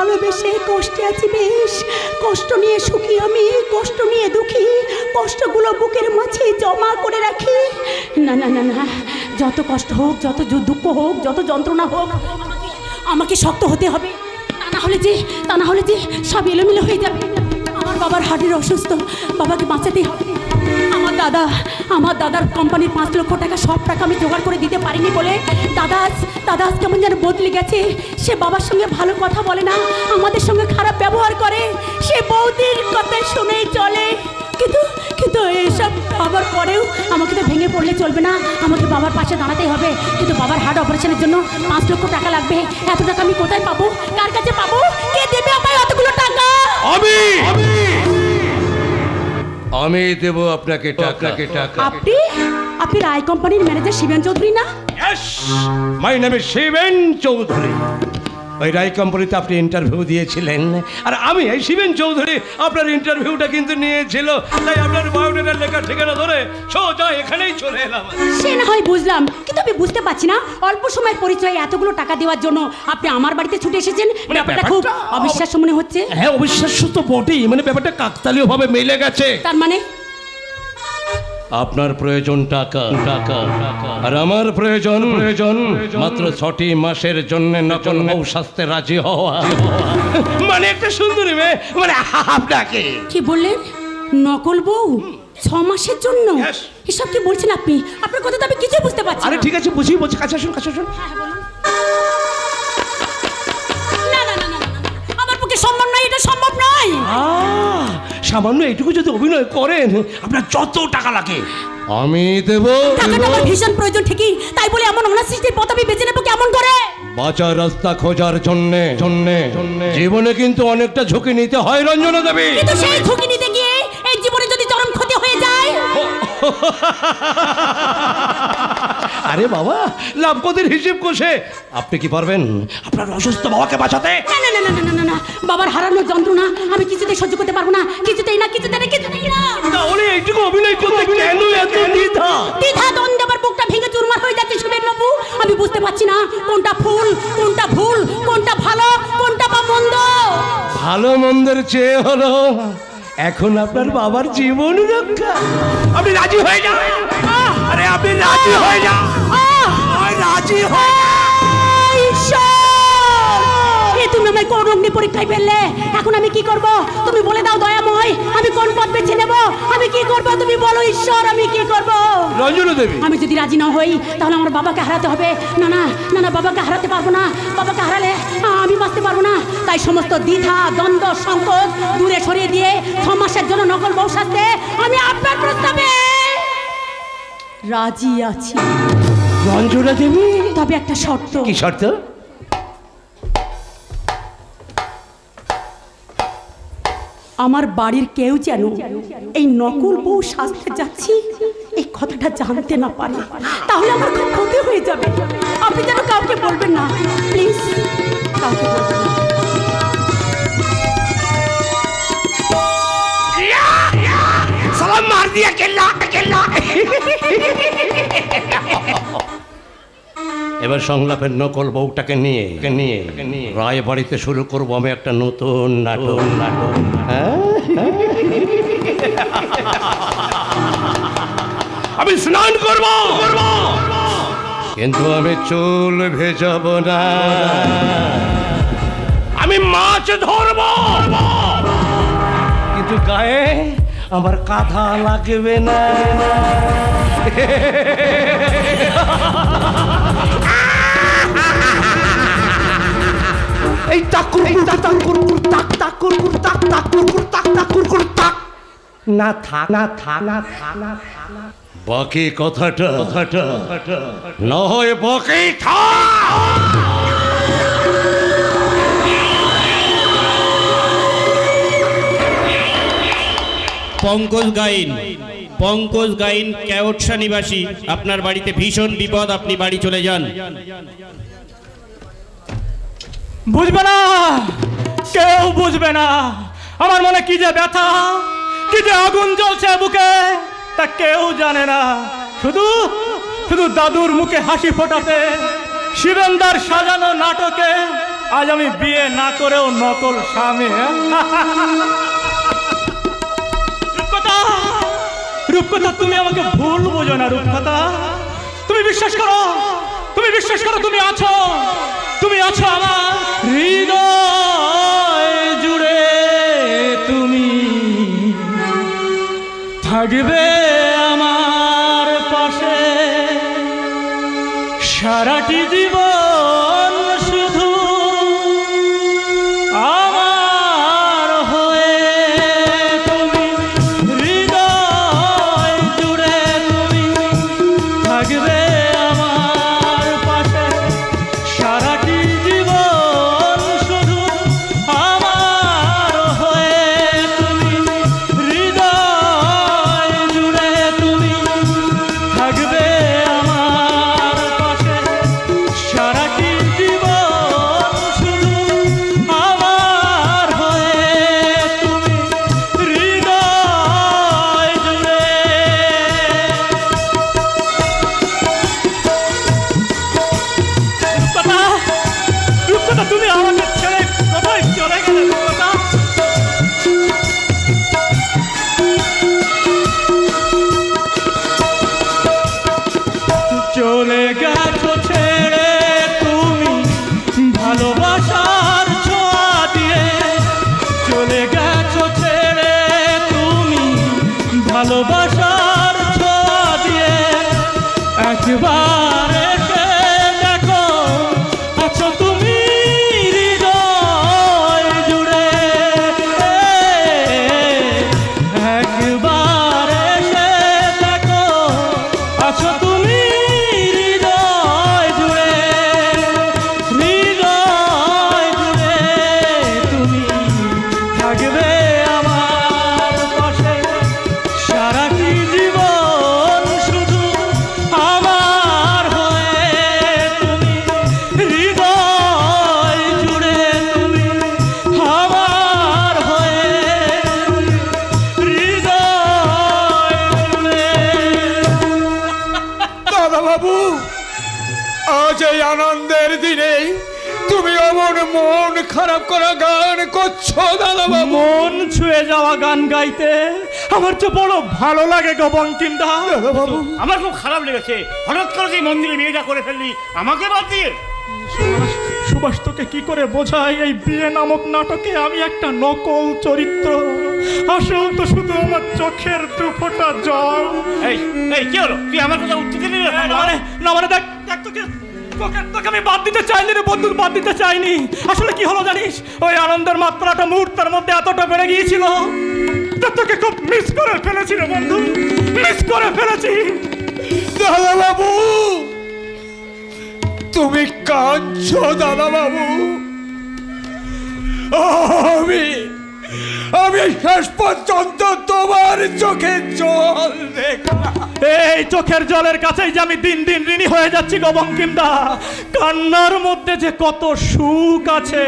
ভালোবেসে কষ্টে আছি বেশ, কষ্ট নিয়ে সুখী আমি, কষ্ট নিয়ে দুঃখী, কষ্টগুলো বুকের মাঝে জমা করে রাখি। না না না না, যত কষ্ট হোক, যত দুঃখ হোক, যত যন্ত্রণা হোক, আমাকে শক্ত হতে হবে। তা না হলে যে সব এলোমেলো হয়ে যাবে। আমার বাবার হার্টের অসুস্থ, বাবাকে বাঁচাতে হবে। আমার দাদার কোম্পানির 5 লক্ষ টাকা, সব টাকা আমি জোগাড় করে দিতে পারিনি বলে দাদা আজ কেমন যেন বদলে গেছে। সে বাবার সঙ্গে ভালো কথা বলে না, আমাদের সঙ্গে খারাপ ব্যবহার করে, সে বৌদির কথা শুনেই চলে। কিন্তু এসব হবার পরেও আমাকে তো ভেঙে পড়লে চলবে না, আমাকে বাবার পাশে দাঁড়াতেই হবে। কিন্তু বাবার হার্ট অপারেশনের জন্য 5 লক্ষ টাকা লাগবে। এত টাকা আমি কোথায় পাবো, কার কাছে পাবো, কে দেবে আমায় অতগুলো টাকা? আমি দেব আপনাকে টাকা। আপনি রায় কোম্পানির ম্যানেজার শিবেন চৌধুরী না? My name is Shiben Chowdhury. ওই রায় কোম্পানিতে আপনি ইন্টারভিউ দিয়েছিলেন, আর আমি এই শিবেন চৌধুরী আপনার ইন্টারভিউটা কিন্তু নিয়েছিল, তাই আপনার বায়োডাটা লেখা ঠিকানা ধরে সোজা এখানেই চলে এলাম। সে না হয় বুঝলাম, কিন্তু আমি বুঝতে পারছি না অল্প সময়ের পরিচয়ে এতগুলো টাকা দেওয়ার জন্য আপনি আমার বাড়িতে ছুটে এসেছেন। ব্যাপারটা খুব অবিশ্বাস্য মনে হচ্ছে। হ্যাঁ, অবিশ্বাস্য তো বটেই, মানে ব্যাপারটা কাকতালীয় ভাবে মিলে গেছে। তার মানে আপনার প্রয়োজন টাকা, আর আমার প্রয়োজন মাত্র 6টি মাসের জন্য নকল বউ সাজতে রাজি হওয়া। মানে একটা সুন্দরী মেয়ে, মানে আপনাকে। কি বললেন? নকল বউ 6 মাসের জন্য? এসব কি বলছেন আপনি? আপনার কথা তো আমি কিছু বুঝতে পারছি না। আরে ঠিক আছে, বুঝি বলছি, কাছে আসুন। হ্যাঁ, বলুন। না, আমার পক্ষে সম্ভব নয়, এটা সম্ভব নয়। সামান্য এইটুকু যদি অভিনয় করেন, আপনার যত টাকা লাগে আমি দেব। টাকাটা আমার ভীষণ প্রয়োজন ঠিকই, তাই বলে এমন অনাসৃষ্টির পথ আমি বেছে নেবো কেমন করে? বাঁচার রাস্তা খোঁজার জন্যে জীবনে কিন্তু অনেকটা ঝুঁকি নিতে হয় রঞ্জনা দেবী। কিন্তু সেই ঝুঁকি নিতে গিয়ে এই জীবনে যদি চরম ক্ষতি হয়ে যায়? আরে বাবা, লাভ ক্ষতির হিসেব কষে আপনি কি পারবেন আপনার অসুস্থ বাবাকে বাঁচাতে? না, বাবার হারানোর যন্ত্রণা আমি কিছুতেই সহ্য করতে পারবো না, কিছুতেই না। তাহলে এইটুকু অভিনয় করতে কেন এত দ্বিধা দ্বন্দ্বে আমার বুকটা ভেঙে চুরমার হয়ে যাচ্ছে সুবেন বাবু। আমি বুঝতে পারছি না কোনটা ফুল, কোনটা ভুল, কোনটা ভালো, কোনটা বা মন্দ। ভালো মন্দের চেয়ে হলো এখন আপনার বাবার জীবন রক্ষা। আপনি রাজি হয়ে যান। আরে আপনি রাজি হয়ে যান। রাজি হয়ে তুমি আমায় কোন অগ্নি পরীক্ষায় ফেললে, এখন আমি কি করব? তুমি বলে দাও দয়াময়, আমি কোন পথ বেছে নেব? আমি কি করব তুমি বলো ঈশ্বর, আমি কি করব? রঞ্জনা দেবী, আমি যদি রাজি না হই তাহলে আমার বাবাকে হারাতে হবে। না, বাবাকে হারাতে পারবো না। বাবাকে হারালে আমি বাঁচতে পারবো না। তাই সমস্ত দ্বিধা, দ্বন্দ্ব, সংকোচ দূরে সরিয়ে দিয়ে 6 মাসের জন্য নকল বউ সাজতে আমি আপনার প্রস্তাবে রাজি আছি। রঞ্জনা দেবী, তবে একটা শর্ত। কি শর্ত? আমার বাড়ির কেউ যেন এই নকল বউ সাজতে যাচ্ছি এই কথাটা জানতে না পারে, তাহলে আমার খুব ক্ষতি হয়ে যাবে। আপনি যেন কাউকে বলবেন না, প্লিজ কাউকে বলবেন না। সালাম মার দিয়া কেল্লা। এবার সংলাপের নকল বউটাকে নিয়ে রায় বাড়িতে শুরু করবো আমি একটা নতুন নাটক। আমি স্নান করব, কিন্তু আমি চুল ভেজাব না, আমি মাছ ধরব, কিন্তু গায়ে আমার কাঁথা লাগবে না। এই তাকুর না থাক। বাকি কথাটা না হয় বাকি থাক। পঙ্কজ গাইন কেওটসা নিবাসী, আপনার বাড়িতে ভীষণ বিপদ, আপনি বাড়ি চলে যান। বুঝবে না, কেউ বুঝবে না আমার মনে কি যে ব্যথা, কি যে আগুন জ্বলছে বুকে, তা কেউ জানে না। শুধু দাদুর মুখে হাসি ফোটাতে, শিবেন্দার সাজানো নাটকে আজ আমি বিয়ে না করেও নকল স্বামী। রূপকথা, রূপকথা, তুমি আমাকে ভুল বোঝো না রূপকথা। তুমি বিশ্বাস করো, তুমি বিশ্বাস করো, তুমি আছো আমার হৃদয় জুড়ে। তুমি থাকবে আমার পাশে সারাটি জীবন, শুধু আমার হয়ে। তুমি হৃদয় জুড়ে তুমি থাকবে আমার পাশে সারাটি জীবন, শুধু আমার হয়ে। তুমি হৃদয় জুড়ে তুমি থাকবে আমার পাশে সারাটি জীবন, শুধু আমার হয়ে। তুমি হৃদয় জুড়ে। রূপকথা, রূপকথা, তুমি আমাকে ছেড়ে কোথায় চলে গেলে রূপকথা? চলে গেছো ছেড়ে তুমি ভালোবাসার ছোঁয়া দিয়ে। চলে গেছো ছেড়ে তুমি ভালোবাসার ছোঁয়া দিয়ে। একবার এসে দেখো আছো তুমি হৃদয় জুড়ে। একবার এসে দেখো আছো তুমি হৃদয় জুড়ে। হৃদয় জুড়ে তুমি থাকবে আমার পাশে সারাটি জীবন, শুধু আমার হয়ে। তুমি হৃদয় জুড়ে তুমি আমার হয়ে। হৃদয় জুড়ে। দাদা বাবু, আজ এই আনন্দের দিনে তুমি অমন মন খারাপ করা গান করছো দাদা বাবু। মন ছুঁয়ে যাওয়া গান গাইতে আমার তো বড় ভালো লাগে গো বঙ্কিমদা। আমার খুব খারাপ লেগেছে, হঠাৎ করে যে মন্দিরে বিয়েটা করে ফেললি আমাকে বাদ দিয়ে। সুভাষ, তোকে কি করে বোঝাই, এই বিয়ে নামক নাটকে আমি একটা নকল চরিত্র। আসল তো শুধু আমার চোখের দুফোঁটা জল। এই এই কি হলো, তুই আমার কথা উত্তর দিলি না? না মানে দেখ দেখ, তোকে তোকে তোকে আমি বাদ দিতে চাইনি রে বন্ধু, বাদ দিতে চাইনি। আসলে কি হলো জানিস, ওই আনন্দের মাত্রাটা মুহূর্তের মধ্যে এতটা বেড়ে গিয়েছিল, তো তোকে খুব মিস করে ফেলেছি রে বন্ধু, মিস করে ফেলেছি। দাদা বাবু, তুমি কাঁদছো দাদা বাবু? আমি শেষ পর্যন্ত তোমার চোখে জল দেখলাম। এই চোখের জলের কাছেই যে আমি দিন দিন ঋণী হয়ে যাচ্ছি গো বঙ্কিমদা। কান্নার মধ্যে যে কত সুখ আছে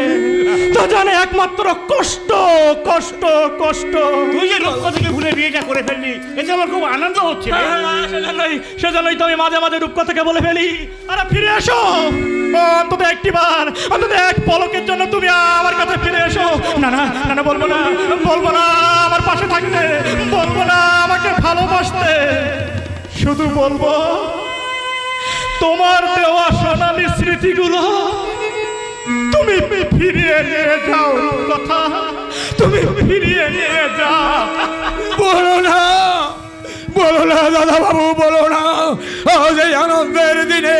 তা জানে একমাত্র কষ্ট, কষ্ট, কষ্ট। তুই যে রূপকথা থেকে ভুলে বিয়েটা করে ফেললি, এতে আমার খুব আনন্দ হচ্ছে। সেজন্যই তো আমি মাঝে মাঝে রূপকথাকে বলে ফেলি, আরে ফিরে এসো, অন্তত একটিবার, অন্তত এক পলকের জন্য তুমি আমার কাছে ফিরে এসো। না না না না, বলবো না, বলবো না আমার পাশে থাকতে, বলবো না আমাকে ভালোবাসতে, শুধু বলবো তোমার দেওয়া সোনালী স্মৃতিগুলো তুমি ফিরিয়ে নিয়ে যাও। কথা তুমি ফিরিয়ে নিয়ে যাও। বলো না, বলো না দাদা বাবু, বলো না। আজ এই আনন্দের দিনে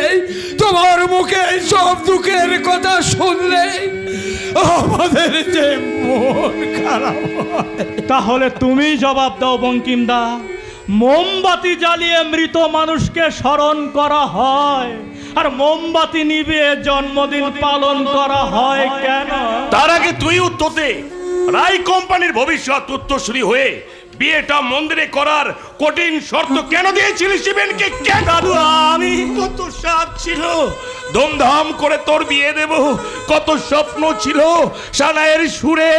তোমার মুখে সব দুঃখের কথা শুনলে আমাদের যে মন খারাপ হয়। তাহলে তুমি জবাব দাও বঙ্কিমদা, মোমবাতি জ্বালিয়ে মৃত মানুষকে স্মরণ করা হয়, আর মোমবাতি নিভিয়ে জন্মদিন পালন করা হয় কেন? তার আগে তুই উত্তর দে। রাই কোম্পানির ভবিষ্যৎ উত্তরসূরি হয়ে বিয়েটা মন্দিরে করার কঠিন শর্ত কেন দিয়েছিলি শিবেনকে? কেন? দাদু, আমি কত সাধ ছিল ধুমধাম করে তোর বিয়ে দেব, কত স্বপ্ন ছিল সানাইয়ের সুরে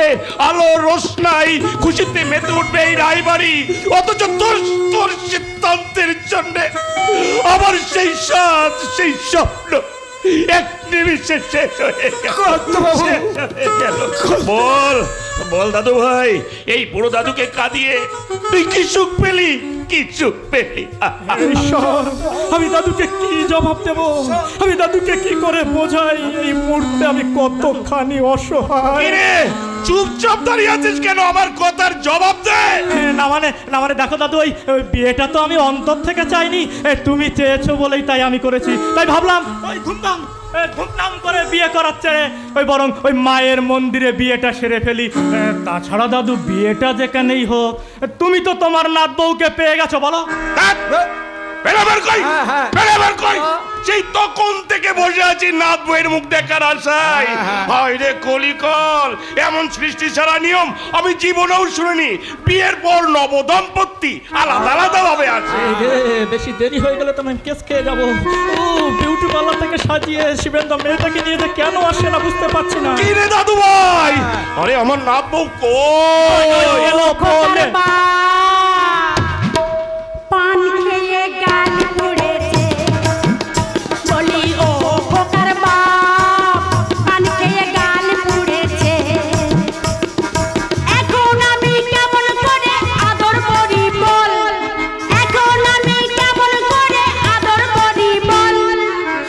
আলো রোশনাই খুশিতে মেতে উঠবে এই রায়বাড়ি, অথচ তোর তোর সিদ্ধান্তের জন্য আমার সেই সাধ সেই স্বপ্ন এক নিমিষে শেষ হয়ে গেল। বল বল দাদু ভাই, এই বুড়ো দাদুকে কাঁদিয়ে তুই কি সুখ পেলি? কি সুখ পেলি? ঈশ্বর, আমি দাদুকে কি জবাব দেব? আমি দাদুকে কি করে বোঝাই? এই মুহূর্তে আমি কতখানি অসহায়। চুপচাপ দাঁড়িয়ে আছিস কেন? আমার কথার জবাব দে। না মানে দেখো দাদু, ওই বিয়েটা তো আমি অন্তর থেকে চাইনি, তুমি চেয়েছো বলেই তাই আমি করেছি। তাই ভাবলাম ওই ধুমধাম করে বিয়ে করাচ্ছে, ওই বরং ওই মায়ের মন্দিরে বিয়েটা সেরে ফেলি। তাছাড়া দাদু, বিয়েটা যেখানেই হোক, তুমি তো তোমার নাত বউকে পেয়ে গেছো, বলো? সেই তখন থেকে বসে আছি নাত বইয়ের মুখ দেখার আশায়। হায় রে কলিকল, এমন সৃষ্টি ছাড়া নিয়ম আমি জীবনেও শুনিনি। বিয়ের পর নবদম্পতি আলাদা আলাদা ভাবে আছে। বেশি দেরি হয়ে গেলে তো আমি কেস খেয়ে যাবো। ও বিউটি পার্লার থেকে সাজিয়ে শিবেন্দা মেয়েটাকে নিয়ে যে কেন আসে না বুঝতে পারছি না। কি রে দাদু ভাই? আরে আমার নাত বউ কই? পান খেয়ে গাল পড়েছে, বলি ও খোকার বাপ, পান খেয়ে গাল পড়েছে। এখন আমি কেমন করে আদর করি বল, এখন আমি কেমন করে আদর করি বল।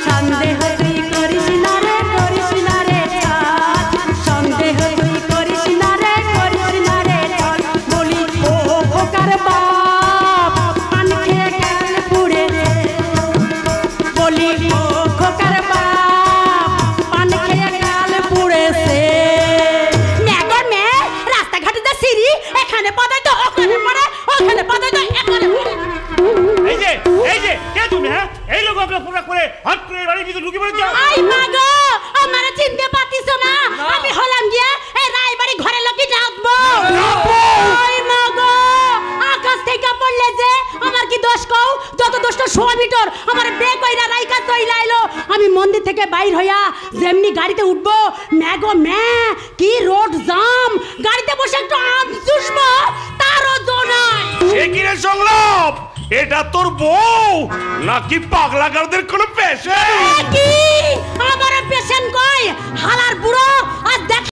সন্দেহ তুই করিস না রে, করিস না রে ছাড়, সন্দেহ তুই করিস না রে, করিস না রে ছাড়। বলি ও খোকার বাপ, পান খেয়ে গাল পুড়েছে, বলি ও খোকার বাপ, পান খেয়ে গাল পুড়েছে। মেঘর মেয়ে রাস্তাঘাটে যা সিঁড়ি, এখানে পদায় তো ওখানে পড়ে, ওখানে পদায় তো এখানে পড়ে। এই যে কে তুমি? হ্যাঁ, এই লোক আপনার পুরা করে হাত করে বাড়ির ভিতরে ঢুকে পড়ে যাও। আই মাগো, আমারে চিনতে পারতিস না? আমি হলাম গিয়া এই রায়বাড়ি ঘরে লোকি রাখবো। ওই মাগো, আকাশ থেকে পড়লে যে আমার কি দোষ কও? যত দোষ তো শোয়া ভিতর আমার বে কইরা রাইকা চইলা আইলো। আমি মন্দির থেকে বাইর হইয়া যেমনি গাড়িতে উঠবো, ম্যাগো মে কি রোড জাম, গাড়িতে বসে একটু আম চুষবো তারও জো নাই। সে কি রে সংলাপ? এটা তোর বউ নাকি পাগলা গারদের কোনো পেশেন্ট? কি আমার পেশেন্ট কই? হালার বুড়ো